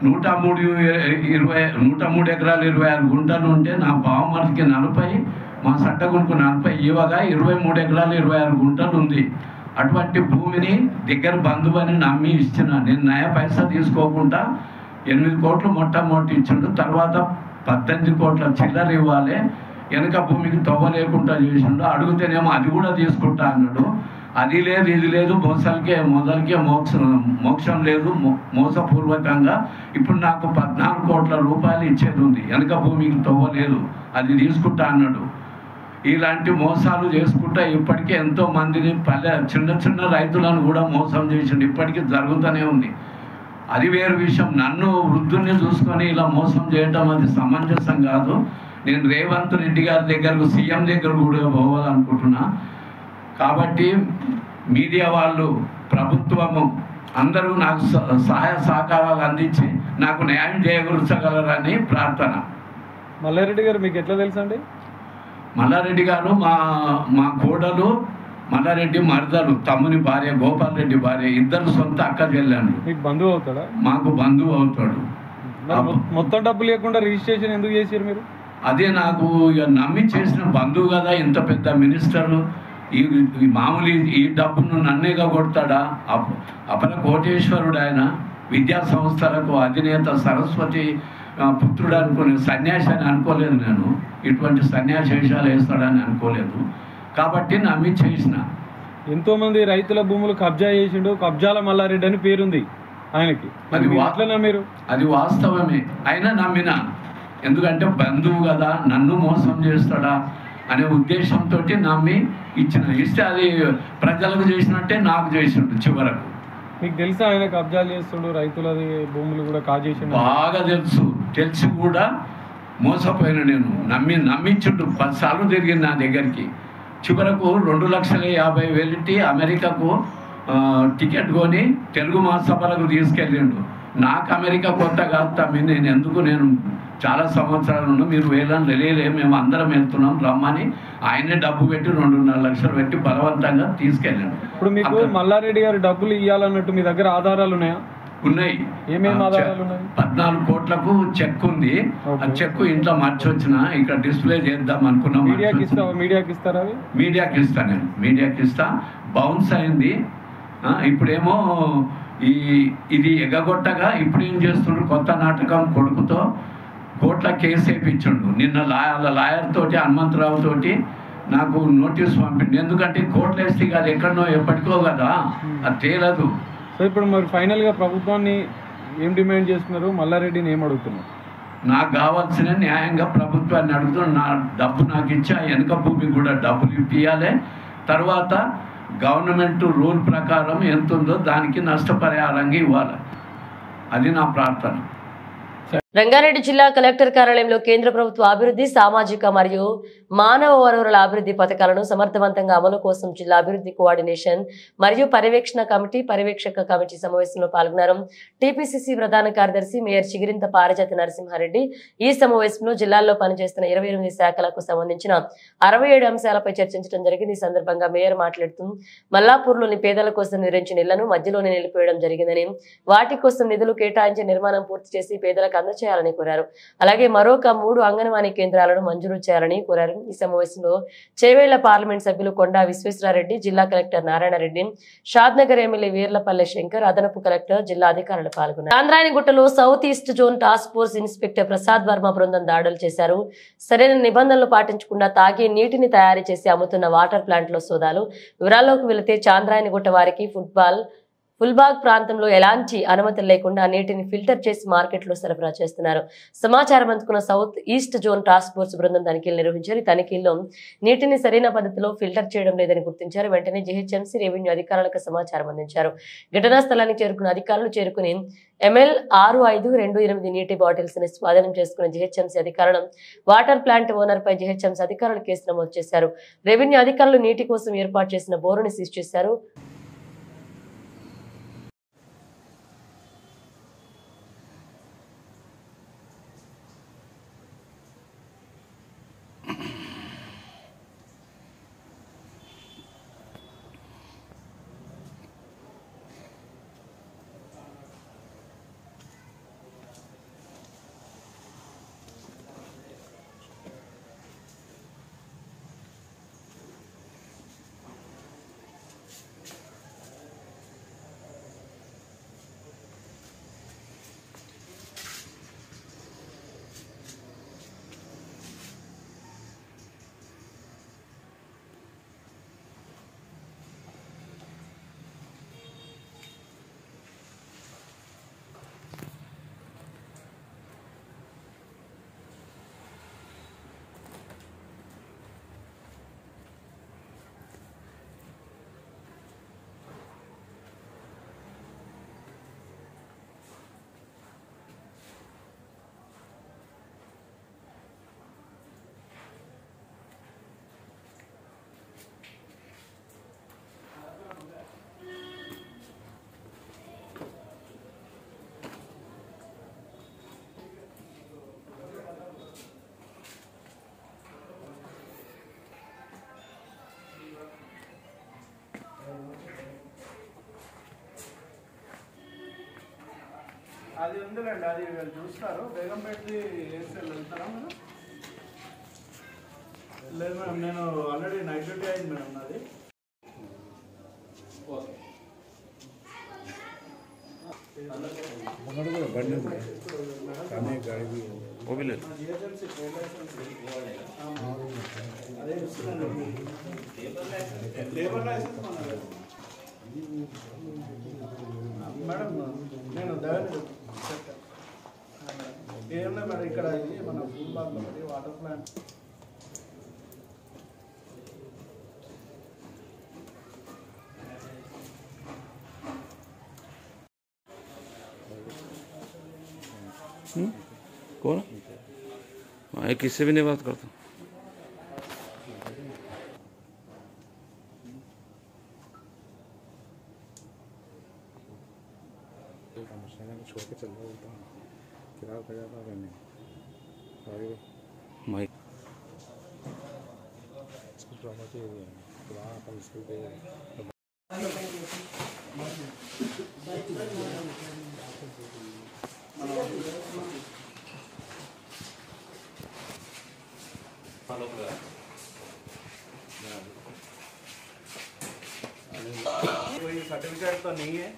103 ఎకరాలు 26 గుంటలు ఉంటే నా బావమరిదికి 40, మా సట్టగుంకు 40 ఇవ్వగా 23 ఎకరాలు 26 గుంటలు ఉంది. అటువంటి భూమిని దగ్గర బంధువు అని నమ్మి ఇచ్చిన. నేను నయా పైసా తీసుకోకుండా 8 కోట్లు మొట్టమొదటి ఇచ్చిండు. తర్వాత 18 కోట్ల చిల్లర ఇవ్వాలి, వెనక భూమికి తవ్వలేకుండా చేసిండు. అడుగుతేనేమో అది కూడా తీసుకుంటా అన్నాడు. అది లేదు ఇది లేదు, మొదలకే మోక్షం లేదు, మోసపూర్వకంగా ఇప్పుడు నాకు 14 కోట్ల రూపాయలు ఇచ్చేది ఉంది, వెనక భూమికి తవ్వలేదు, అది తీసుకుంటా అన్నాడు. ఇలాంటి మోసాలు చేసుకుంటా ఇప్పటికే ఎంతో మందిని చిన్న చిన్న రైతులను కూడా మోసం చేసిండు. ఇప్పటికీ జరుగుతూనే ఉంది. అది వేరు విషయం. నన్ను వృద్ధుల్ని చూసుకొని ఇలా మోసం చేయడం అది సమంజసం కాదు. నేను రేవంత్ రెడ్డి గారి దగ్గరకు, సీఎం దగ్గర కూడా పోవాలనుకుంటున్నా. కాబట్టి మీడియా వాళ్ళు, ప్రభుత్వము అందరూ నాకు సహాయ సహకారాలు అందించి నాకు న్యాయం చేయగలరని ప్రార్థన. మల్లారెడ్డి గారు మీకు ఎట్లా తెలుసు అండి? మల్లారెడ్డి గారు మా కోడలు, మల్లారెడ్డి మరదలు, తమ్ముని భార్య, గోపాల్ రెడ్డి భార్య, ఇద్దరు సొంత అక్క చెల్లెండు. మీకు బంధువు అవుతాడా? మాకు బంధువు అవుతాడు. మొత్తం డబ్బు లేకుండా రిజిస్ట్రేషన్ ఎందుకు చేశారు మీరు? అదే నాకు ఇక నమ్మి చేసిన బంధువు కదా, ఇంత పెద్ద మినిస్టరు, ఈ మామూలు ఈ డబ్బును నన్నేగా కొడతాడా? అపర కోటేశ్వరుడు ఆయన. విద్యా సంస్థలకు అధినేత, సరస్వతి పుత్రుడు అనుకునే సన్యాసి అని అనుకోలేదు నేను. ఇటువంటి సన్యాసేషాలు వేస్తాడని అనుకోలేదు. కాబట్టి నమ్మి చేసిన. ఎంతోమంది రైతుల భూములు కబ్జా చేసిండు, కబ్జాల మల్లారెడ్డి అని పేరుంది ఆయనకి. అది అట్లనా మీరు? అది వాస్తవమే. అయినా నమ్మిన. ఎందుకంటే బంధువు కదా, నన్ను మోసం చేస్తాడా అనే ఉద్దేశంతో నమ్మి ఇస్తే అది ప్రజలకు చేసినట్టే నాకు చేసిండు చివరకు. మీకు తెలుసా ఆయన కబ్జాలు చేస్తుండు, రైతులది భూములు కూడా కాజేసిండు? బాగా తెలిసి కూడా మోసపోయిన నేను. నమ్మించుండు 10 సార్లు తిరిగింది నా దగ్గరికి. చివరకు 2,50,000 అమెరికాకు టికెట్ కొని తెలుగు మహాసభలకు తీసుకెళ్ళిండు. నాకు అమెరికా కొత్త కాదు తమ్మి, నేను చాలా సంవత్సరాలు ఉన్నా, మీరు వేలని తెలియలే, మేము అందరం వెళ్తున్నాం రమ్మని ఆయనే డబ్బు పెట్టి 2.5 లక్షలు పెట్టి బలవంతంగా తీసుకెళ్ళాడు. ఇప్పుడు మీకు మల్లారెడ్డి గారు డబ్బులు ఇవ్వాలన్నట్టు మీ దగ్గర ఆధారాలు ఉన్నాయా? ఉన్నాయి. ఏమేమి ఆధారాలు ఉన్నాయి? 14 కోట్లకు చెక్ ఉంది. ఆ చెక్ ఇంట్లో మర్చొచ్చిన, ఇక్కడ డిస్ప్లే చేద్దాం అనుకున్నాం. మీడియాకి ఇస్తారా? మీడియాకి ఇస్తా, నేను మీడియాకి ఇస్తా. బౌన్స్ అయింది. ఇప్పుడేమో ఇది ఎగగొట్టగా ఇప్పుడు ఏం చేస్తుండ్రు, కొత్త నాటకం కొడుకుతో కోర్టులో కేసు వేయించుండు. నిన్న లాయర్ తోటి, హనుమంతరావు తోటి నాకు నోటీస్ పంపిండు. ఎందుకంటే కోర్టులో వేస్తే అది ఎక్కడనో ఎప్పటికో కదా, అది తేలదు. సో ఇప్పుడు మరి ఫైనల్గా ప్రభుత్వాన్ని ఏం డిమాండ్ చేస్తున్నారు? మల్లారెడ్డిని ఏం అడుగుతున్నారు? నాకు కావాల్సిన న్యాయంగా ప్రభుత్వాన్ని అడుగుతున్నాను. నా డబ్బు నాకు ఇచ్చా, వెనక భూమి కూడా డబ్బులు ఇప్పియాలి. తర్వాత గవర్నమెంట్ రూల్ ప్రకారం ఎంత ఉందో దానికి నష్టపరిహారంగా ఇవ్వాలి. అది నా ప్రార్థన. రంగారెడ్డి జిల్లా కలెక్టర్ కార్యాలయంలో కేంద్ర ప్రభుత్వ అభివృద్ధి, సామాజిక మరియు మానవ వనరుల అభివృద్ధి పథకాలను సమర్థవంతంగా అమలు కోసం జిల్లా అభివృద్ధి కోఆర్డినేషన్ మరియు పర్యవేక్షణ కమిటీ, పర్యవేక్షక కమిటీ సమావేశంలో పాల్గొన్నారు టీపీసీసీ ప్రధాన కార్యదర్శి మేయర్ చిగిరింత పారిజాత నరసింహారెడ్డి. ఈ సమావేశంలో జిల్లాల్లో పనిచేస్తున్న 28 శాఖలకు సంబంధించిన 67 అంశాలపై చర్చించడం జరిగింది. ఈ సందర్భంగా మేయర్ మాట్లాడుతూ మల్లాపూర్లోని పేదల కోసం నిర్మించిన ఇళ్లను మధ్యలోనే నిలిపివేయడం జరిగిందని, వాటి కోసం నిధులు కేటాయించి నిర్మాణం పూర్తి చేసి పేదలకు అందజేయాలని కోరారు. అలాగే మరొక 3 అంగన్వాడీ కేంద్రాలను మంజూరు చేయాలని కోరారు. ఈ సమావేశంలో చేవేళ్ల పార్లమెంట్ సభ్యులు కొండా విశ్వేశ్వరారెడ్డి, జిల్లా కలెక్టర్ నారాయణరెడ్డి, షాద్నగర్ ఎమ్మెల్యే వీర్లపల్లె శంకర్, అదనపు కలెక్టర్, జిల్లా అధికారులు పాల్గొన్నారు. చాంద్రాయణగుట్టలో south east zone task force inspector Prasad Varma బృందం దాడులు చేశారు. సరైన నిబంధనలు పాటించకుండా తాగే నీటిని తయారు చేసి అమ్ముతున్న వాటర్ ప్లాంట్ లో సోదాలు. వివరాల్లోకి వెళితే చాంద్రాయణగుట్ట వారికి ఫుల్బాగ్ ప్రాంతంలో ఎలాంటి అనుమతులు లేకుండా నీటిని ఫిల్టర్ చేసి మార్కెట్లో సరఫరా చేస్తున్నారు. సమాచారం అందుకున్న south east zone task force బృందం తనిఖీలు నిర్వహించారు. ఈ తనిఖీల్లో నీటిని సరైన పద్ధతిలో ఫిల్టర్ చేయడం లేదని గుర్తించారు. వెంటనే జీహెచ్ఎంసీ రెవెన్యూ అధికారులకు సమాచారం అందించారు. ఘటనా స్థలానికి చేరుకున్న అధికారులు ML 6528 నీటి బాటిల్స్ ని స్వాధీనం చేసుకున్న జీహెచ్ఎంసీ అధికారులు వాటర్ ప్లాంట్ ఓనర్ పై జీహెచ్ఎంసీ అధికారులు కేసు నమోదు చేశారు. రెవెన్యూ అధికారులు నీటి కోసం ఏర్పాటు చేసిన బోరుని సీజ్ చేశారు. అది ఉందిలేండి, అది వీళ్ళు చూస్తారు. బేగంపేటది వేసి వెళ్తారా మీరు? లేదు మేడం, నేను ఆల్రెడీ నైట్ డ్యూటీ అయింది మేడం నాది. ఓకే బండి కానీ గాడి అదే లేబర్ లైసెన్స్ మేడం, నేను దయచేసి ఏమన్నా మేడం ఇక్కడ ఇది మన ఫుల్ బాత్లో వాటర్ ప్లాంట్ कौन? मैं किससे भी नहीं बात करता. छोड़ के चल रहा होता किराया कर जाता मैंने माइक इसको ड्रामा चाहिए पुराना अपन स्कूल पे कोई सर्टिफिकेट तो नहीं है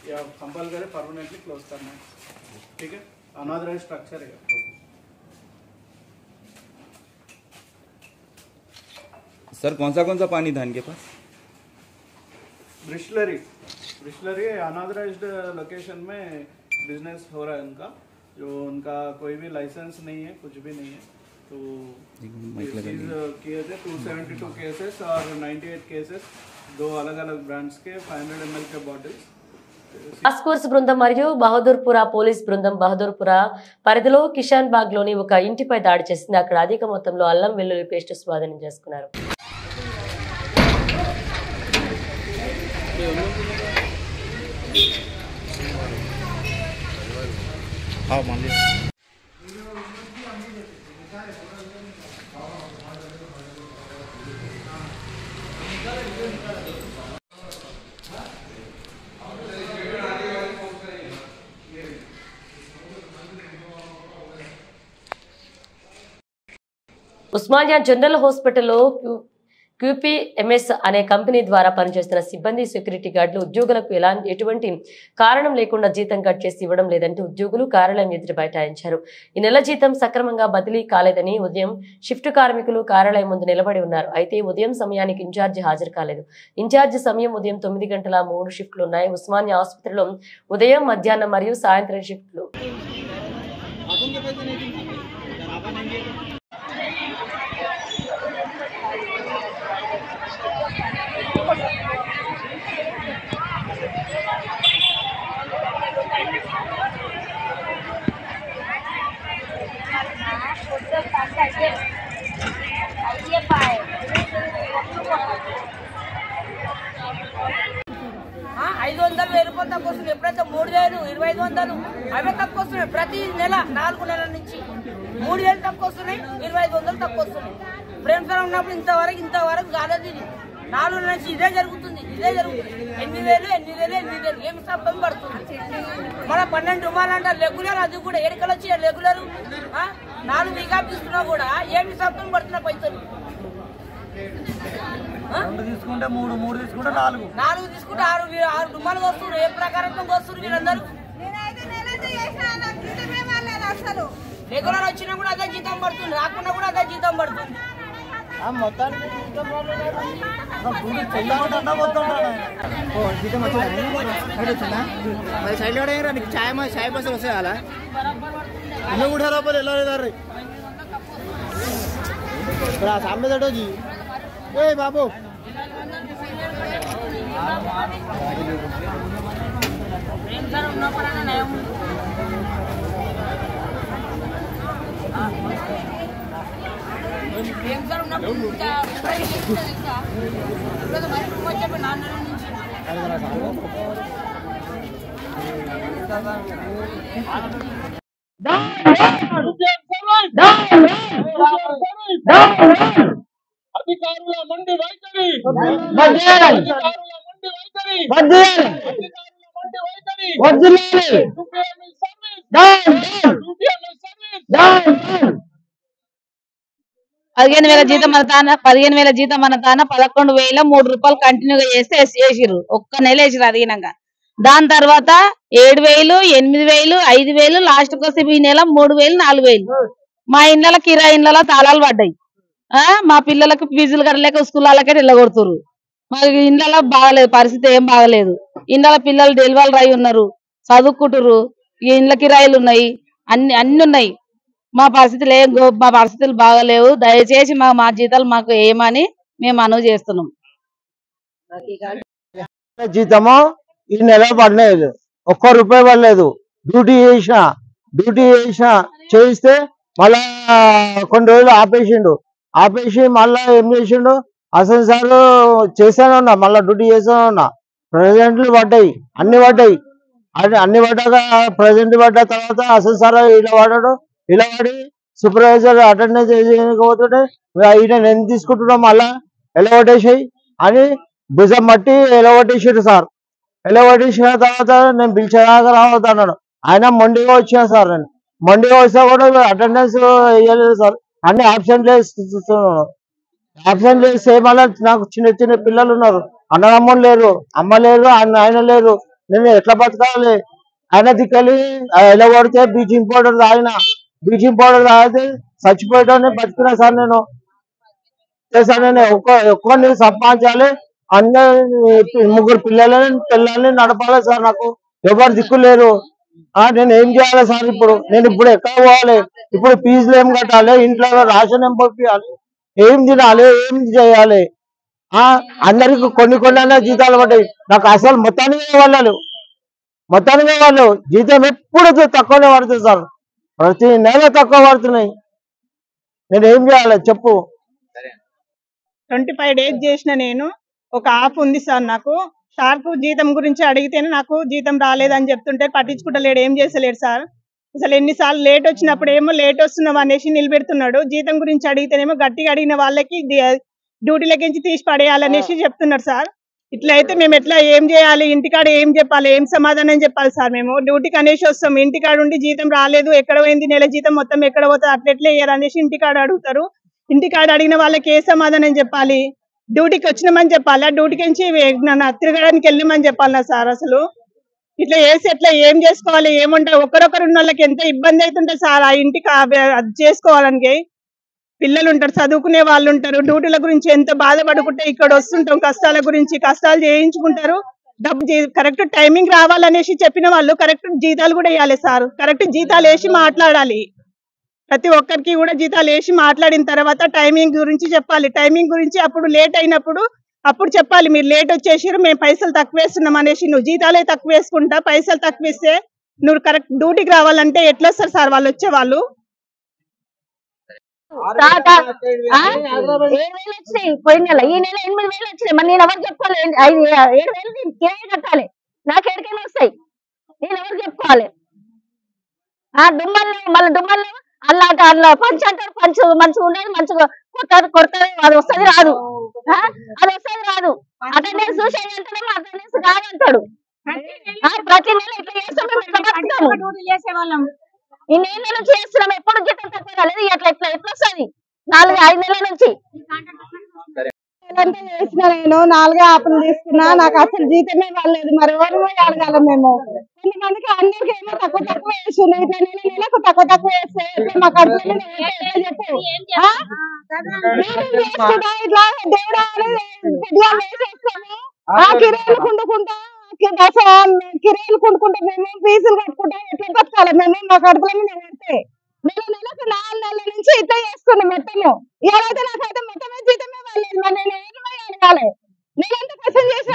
या कंपलसरी परमानेंटली क्लोज करना है, ठीक है? अनऑथराइज्ड स्ट्रक्चर है। सर कौन सा पानी था इनके पास? ब्रिस्लरी अनऑथराइज्ड लोकेशन में बिजनेस हो रहा है उनका, जो उनका कोई भी लाइसेंस नहीं है, कुछ भी नहीं है। तो किए थे 272 केसेस और 98 केसेस, 2 अलग-अलग ब्रांड्स के 500 ml के बॉटल्स। టాస్క్ ఫోర్స్ బృందం మరియు బహదూర్పురా పోలీస్ బృందం బహదూర్పురా పరిధిలో కిషాన్ బాగ్ లోని ఒక ఇంటిపై దాడి చేసింది. అక్కడ అధిక మొత్తంలో అల్లం వెల్లుల్లి పేస్ట్ స్వాధీనం చేసుకున్నారు. ఉస్మానియా జనరల్ హాస్పిటల్లో క్యూపీఎంఎస్ అనే కంపెనీ ద్వారా పనిచేస్తున్న సిబ్బంది సెక్యూరిటీ గార్డులు ఉద్యోగులకు ఎటువంటి కారణం లేకుండా జీతం కట్ చేసి ఇవ్వడం లేదంటూ ఉద్యోగులు కార్యాలయం ఎదురు బైఠాయించారు. ఈ నెల జీతం సక్రమంగా బదిలీ కాలేదని ఉదయం షిఫ్ట్ కార్మికులు కార్యాలయం ముందు నిలబడి ఉన్నారు. అయితే ఉదయం సమయానికి ఇన్ఛార్జి హాజరు కాలేదు. ఇన్ఛార్జి సమయం ఉదయం 9 గంటల 3 షిఫ్ట్లు ఉన్నాయి. ఉస్మానియా ఆసుపత్రిలో ఉదయం, మధ్యాహ్నం మరియు సాయంత్రం షిఫ్ట్లు. రూపాయలు తక్కువ వస్తున్నాయి. ఎప్పుడైతే 3000, 2500 అవే తక్కువ వస్తున్నాయి. ప్రతి నెల 4 నెలల నుంచి 3000 తక్కువ వస్తున్నాయి, 2500 తక్కువ వస్తున్నాయి. ఫ్రెండ్స్ ఉన్నప్పుడు ఇంతవరకు కాలేదు. ఇది 4 నెలల నుంచి ఇదే జరుగుతుంది. 8000 ఏమి శబ్దం పడుతుంది. మన 12 రూపాయలు అంటారు రెగ్యులర్, అది కూడా ఎడకలు వచ్చి రెగ్యులర్ 4 వీకా తీసుకున్నా కూడా ఏమి శబ్దం పడుతున్నా పైసలు. 2 తీసుకుంటే 3 తీసుకుంటే 4 తీసుకుంటే 6 రుమాలు వస్తున్నారు. ఏ ప్రకారంగా వస్తున్నారు వీళ్ళందరూ. రెగ్యులర్ వచ్చినా కూడా అదే జీతం పడుతుంది, రాకుండా కూడా అదే జీతం పడుతుంది. మొత్తానికి సైడ్ నీకు చాయ్ పైసలు వస్తాయి అలా ఇల్లు కూడా లోపల వెళ్ళలేదారు ఇప్పుడు ఆ సామె తోజీ ఏ బాబు అధికారుల మండి వైఖరి 15,000 జీతం మన తాన 15,000 జీతం మన తాన 11,000 3 రూపాయలు కంటిన్యూగా చేస్తే వేసిర్రు. ఒక్క నెల వేసిర్రు అదిగినాక. దాని తర్వాత 7,000 8,000 5,000 లాస్ట్కి వస్తే ఈ నెల 3,000 4,000. మా ఇళ్ళ కిరాయి ఇళ్ళ తాళాలు పడ్డాయి. మా పిల్లలకు ఫీజులు కట్టలేక స్కూళ్ళకే వెళ్ళగొడుతురు. మా ఇళ్ళ బాగలేదు, పరిస్థితి ఏం బాగలేదు. ఇళ్ళ పిల్లలు డెలివరీ అయి ఉన్నారు, చదువుకుంటురు, ఇళ్ళ కిరాయిలు ఉన్నాయి, అన్ని ఉన్నాయి. మా పరిస్థితులు బాగలేవు. దయచేసి మా జీతాలు మాకు వేయమని మేము మనవి చేస్తున్నాం. జీతము ఈ నెల పడలేదు, ₹1 పడలేదు. డ్యూటీ చేయిస్తే మళ్ళా కొన్ని రోజులు ఆపేసి మళ్ళా ఏం చేసిండు, అసలు సార్ చేశానే ఉన్నా, మళ్ళీ డ్యూటీ చేశానే ఉన్నా. ప్రెసిడెంట్లు పడ్డాయి, అన్ని పడ్డాక ప్రెసిడెంట్ పడ్డ తర్వాత అసలు సార్ ఇలా పడి సూపర్వైజర్ అటెండెన్స్ చేయకపోతుంటే ఈయన ఎంత తీసుకుంటున్నాం మళ్ళా ఎలవటేసాయి అని భుజం మట్టి ఎలవటేసాడు సార్. ఎలవటేసిన తర్వాత నేను పిలిచేదాకా రావద్దు అన్నాడు. ఆయన మొండిగా వచ్చాను సార్. నేను మొండిగా వస్తే కూడా అటెండెన్స్ వేయలేదు సార్. అన్ని ఆబ్సెంట్ చూస్తున్నాను. ఆబ్సెంట్ చేస్తే మళ్ళీ నాకు చిన్న పిల్లలు ఉన్నారు, అన్నదమ్ములు లేరు, అమ్మ లేరు, ఆయన లేరు. నేను ఎట్లా బతకాలి? ఆయన దిక్కలి ఎలా పడితే బ్లీచింగ్ పౌడర్ తాగితే చచ్చిపోయేటోనే బతికినా సార్. నేను ఒక్కరిని సంపాదించాలి, అందరు 3 పిల్లల్ని నడపాలి సార్. నాకు ఎవరు దిక్కు లేరు. నేను ఏం చేయాలి సార్? ఇప్పుడు ఎక్కడ పోవాలి? ఇప్పుడు ఫీజులు ఏం కట్టాలి? ఇంట్లో రేషన్ ఏం పంపించాలి? ఏం తినాలి? ఏం చేయాలి? అందరికి కొన్ని జీతాలు పడ్డాయి. నాకు అసలు మొత్తానికి వాళ్ళు జీతం ఎప్పుడు తక్కువనే పడుతుంది సార్. ప్రతి నెల తక్కువ పడుతున్నాయి. నేను ఏం చేయాలి చెప్పు? 25 days చేసిన నేను. ఒక హాఫ్ ఉంది సార్. నాకు సార్కు జీతం గురించి అడిగితేనే నాకు జీతం రాలేదని చెప్తుంటే పట్టించుకుంటలేడు, ఏం చేస్తలేడు సార్. అసలు ఎన్నిసార్లు లేట్ వచ్చినప్పుడు ఏమో లేట్ వస్తున్నావు అనేసి నిలబెడుతున్నాడు. జీతం గురించి అడిగితేనేమో గట్టిగా అడిగిన వాళ్ళకి డ్యూటీలకించి తీసి పడేయాలనేసి చెప్తున్నారు సార్. ఇట్లా అయితే మేము ఎట్లా ఏం చేయాలి? ఇంటికాడ ఏం చెప్పాలి? ఏం సమాధానం చెప్పాలి సార్? మేము డ్యూటీకి అనేసి వస్తాం, ఇంటికాడ ఉండి జీతం రాలేదు, ఎక్కడ పోయింది నెల జీతం మొత్తం ఎక్కడ పోతుంది, అట్లెట్లే వేయాలి అనేసి ఇంటికాడ అడుగుతారు. ఇంటికాడ అడిగిన వాళ్ళకి ఏ సమాధానం చెప్పాలి? డ్యూటీకి వచ్చినామని చెప్పాలా? డ్యూటీకి నుంచి నన్ను తిరగడానికి వెళ్ళినామని చెప్పాలా సార్? అసలు ఇట్లా వేసి ఎట్లా ఏం చేసుకోవాలి? ఏముంటాయి? ఒకరొకరు ఉన్న వాళ్ళకి ఎంత ఇబ్బంది అవుతుంటుంది సార్. ఆ ఇంటికి అది చేసుకోవాలని పిల్లలు ఉంటారు, చదువుకునే వాళ్ళు ఉంటారు. డ్యూటీల గురించి ఎంత బాధపడుకుంటే ఇక్కడ వస్తుంటాం, కష్టాల గురించి కష్టాలు చేయించుకుంటారు. డబ్బు కరెక్ట్ టైమింగ్ రావాలనేసి చెప్పిన వాళ్ళు కరెక్ట్ జీతాలు కూడా వేయాలి సార్. కరెక్ట్ జీతాలు వేసి మాట్లాడాలి. ప్రతి ఒక్కరికి కూడా జీతాలు వేసి మాట్లాడిన తర్వాత టైమింగ్ గురించి చెప్పాలి. టైమింగ్ గురించి అప్పుడు లేట్ అయినప్పుడు అప్పుడు చెప్పాలి, మీరు లేట్ వచ్చేసారు, మేము పైసలు తక్కువ వేస్తున్నాం అనేసి. నువ్వు జీతాలే తక్కువ వేసుకుంటా, పైసలు తక్కువ ఇస్తే నువ్వు కరెక్ట్ డ్యూటీకి రావాలంటే ఎట్లా వస్తారు సార్ వాళ్ళు వచ్చేవాళ్ళు? 7,000 వచ్చినాయి పోయిన నెల. ఈ నెల 8,000 వచ్చినాయి. మరి నేను ఎవరు చెప్పుకోవాలి? 7,000 కిరాయి కట్టాలి, నాకు ఎక్కడికైనా వస్తాయి, నేను ఎవరు చెప్పుకోవాలి? డుమ్మల్లో అల్లా పంచ్ అంటారు, పంచు మంచిగా ఉండేది, మంచిగా కొడతారు, అది వస్తుంది రాదు, అటెండెన్స్ చూసి అంటాడేమో అటెండెన్స్ కాదంటాడు. ప్రతి నెల ఇట్లా చేస్తాం, చేసేవాళ్ళం. ఈ నెల నుంచి చేస్తున్నాం, ఎప్పుడు జీతం తక్కువ కాలేదు. ఎట్లా వస్తుంది? 4-5 నెలల నుంచి చేసిన నేను 4 ఆపులు తీసుకున్నా, నాకు అసలు జీతమే పడలేదు. మరి ఎవరు అడగాల? మేము కొంతమందికి అందరికి ఏమో తక్కువ వేసిండు. ఇట్లా నెలకు తక్కువ వేస్తే మా కడుపు చెప్పు. ఇట్లా దేవుడా కిరాయిలు కుండుకుంటా, కిరాయిలు కుండుకుంటా, మేము ఫీజులు కట్టుకుంటా, ఎట్లా బతకాలి మేము? మా కడుపులో మీద పెడితే నెలకు 4 నెలల నుంచి ఇట్లా చేస్తున్నాం మొత్తము. ఎవరైతే నాకైతే మొత్తమే జీతమే పడలేదు. మరి నేను ఏమై అడగాలి? నేనంత కష్టం చేసిన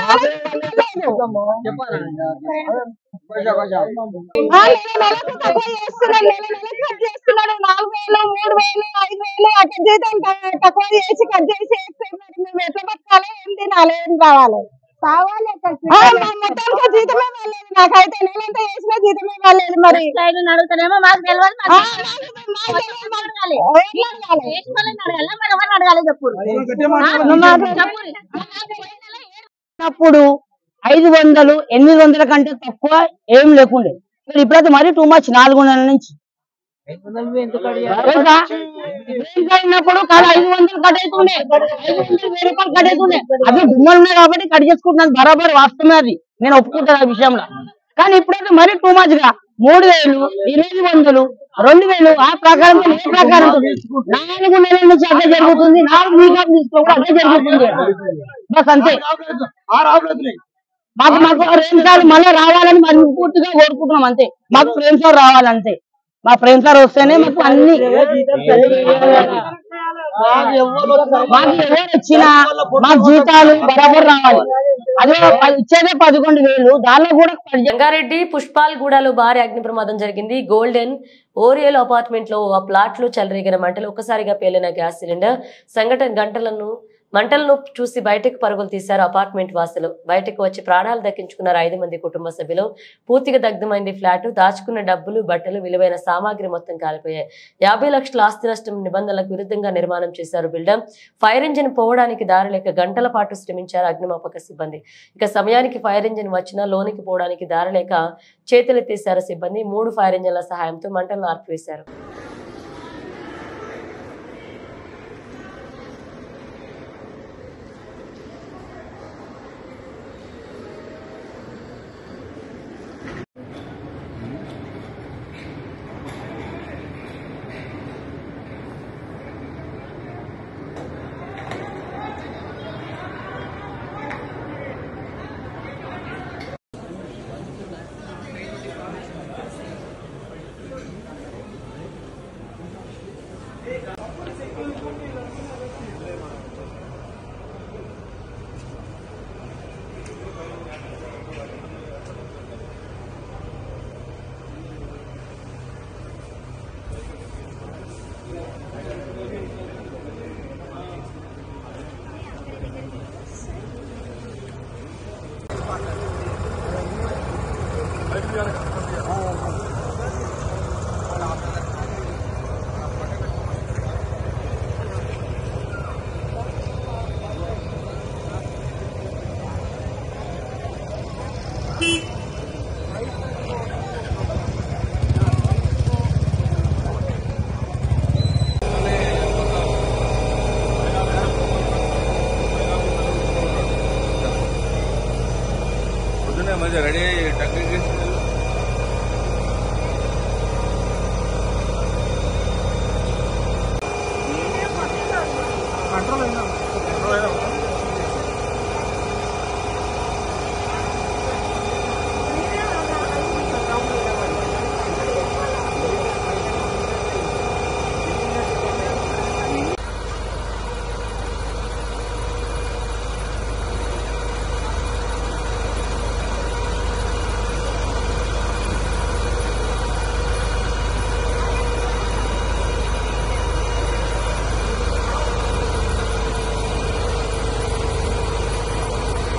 నెలకు తక్కువ చేస్తున్నాను, నెలకు కట్ చేస్తున్నాడు. 4,000 3,000 5,000 అట్లా జీతం తక్కువ చేసి కట్ చేసి మేము ఎట్లా బతకాలి? ఏం తినాలి? ఏం కావాలి? మొత్తానికి జీతమే పడలేదు. నాకైతే నేనంతా చేసిన జీతమే పడలేదు. మరి అడుగుతానేమో మాకు తెలియదు, అప్పుడు 500 800 కంటే తక్కువ ఏం లేకుండే. ఇప్పుడైతే మరీ టూ మచ్ 4 నెలల నుంచి అయినప్పుడు 500 కట్ అవుతుండే 500 రూపాయలు కట్ అవుతుండే అవి గుమ్మలు ఉన్నాయి కాబట్టి కట్ చేసుకుంటున్నాను బరాబర్ వాస్తవమే అది నేను ఒప్పుకుంటాను ఆ విషయంలో కానీ ఇప్పుడైతే మరీ టూ మచ్ గా 3000 800 2000 ఆ ప్రకారం ఏ ప్రకారం 4 నెలల నుంచి అదే జరుగుతుంది 4 వీక్ తీసుకో అదే జరుగుతుంది బస్ అంతే మాకు ప్రేమ్ సార్ మళ్ళీ రావాలని మనం పూర్తిగా కోరుకుంటున్నాం అంతే మాకు ప్రేమ్ సార్ రావాలంతే మా ప్రేమ్ సార్ వస్తేనే మాకు అన్ని మాకు ఎవరు వచ్చినా మాకు జీతాలు బరాబర్ రావాలి అదే ఇచ్చేదే 11,000 దానిలో కూడా రంగారెడ్డి పుష్పాల్గూడలో భారీ అగ్ని ప్రమాదం జరిగింది. గోల్డెన్ ఓరియల్ అపార్ట్మెంట్ లో ఆ ప్లాట్ లో చెలరేగిన మంటలు ఒక్కసారిగా పేలిన గ్యాస్ సిలిండర్ సంఘటన మంటలను చూసి బయటకు పరుగులు తీశారు అపార్ట్మెంట్ వాసులు. బయటకు వచ్చి ప్రాణాలు దక్కించుకున్నారు 5 మంది కుటుంబ సభ్యులు. పూర్తిగా దగ్ధమైంది ఫ్లాట్. దాచుకున్న డబ్బులు బట్టలు విలువైన సామాగ్రి మొత్తం కాలిపోయాయి. 50 లక్షల ఆస్తి నష్టం నిబంధనలకు విరుద్ధంగా నిర్మాణం చేశారు బిల్డర్. ఫైర్ ఇంజిన్ పోవడానికి దారి లేక గంటల పాటు శ్రమించారు అగ్నిమాపక సిబ్బంది. ఇక సమయానికి ఫైర్ ఇంజిన్ వచ్చినా లోనికి పోవడానికి దారి లేక చేతులెత్తేశారు సిబ్బంది. 3 ఫైర్ ఇంజిన్ల సహాయంతో మంటలను ఆర్పివేశారు. Ready technique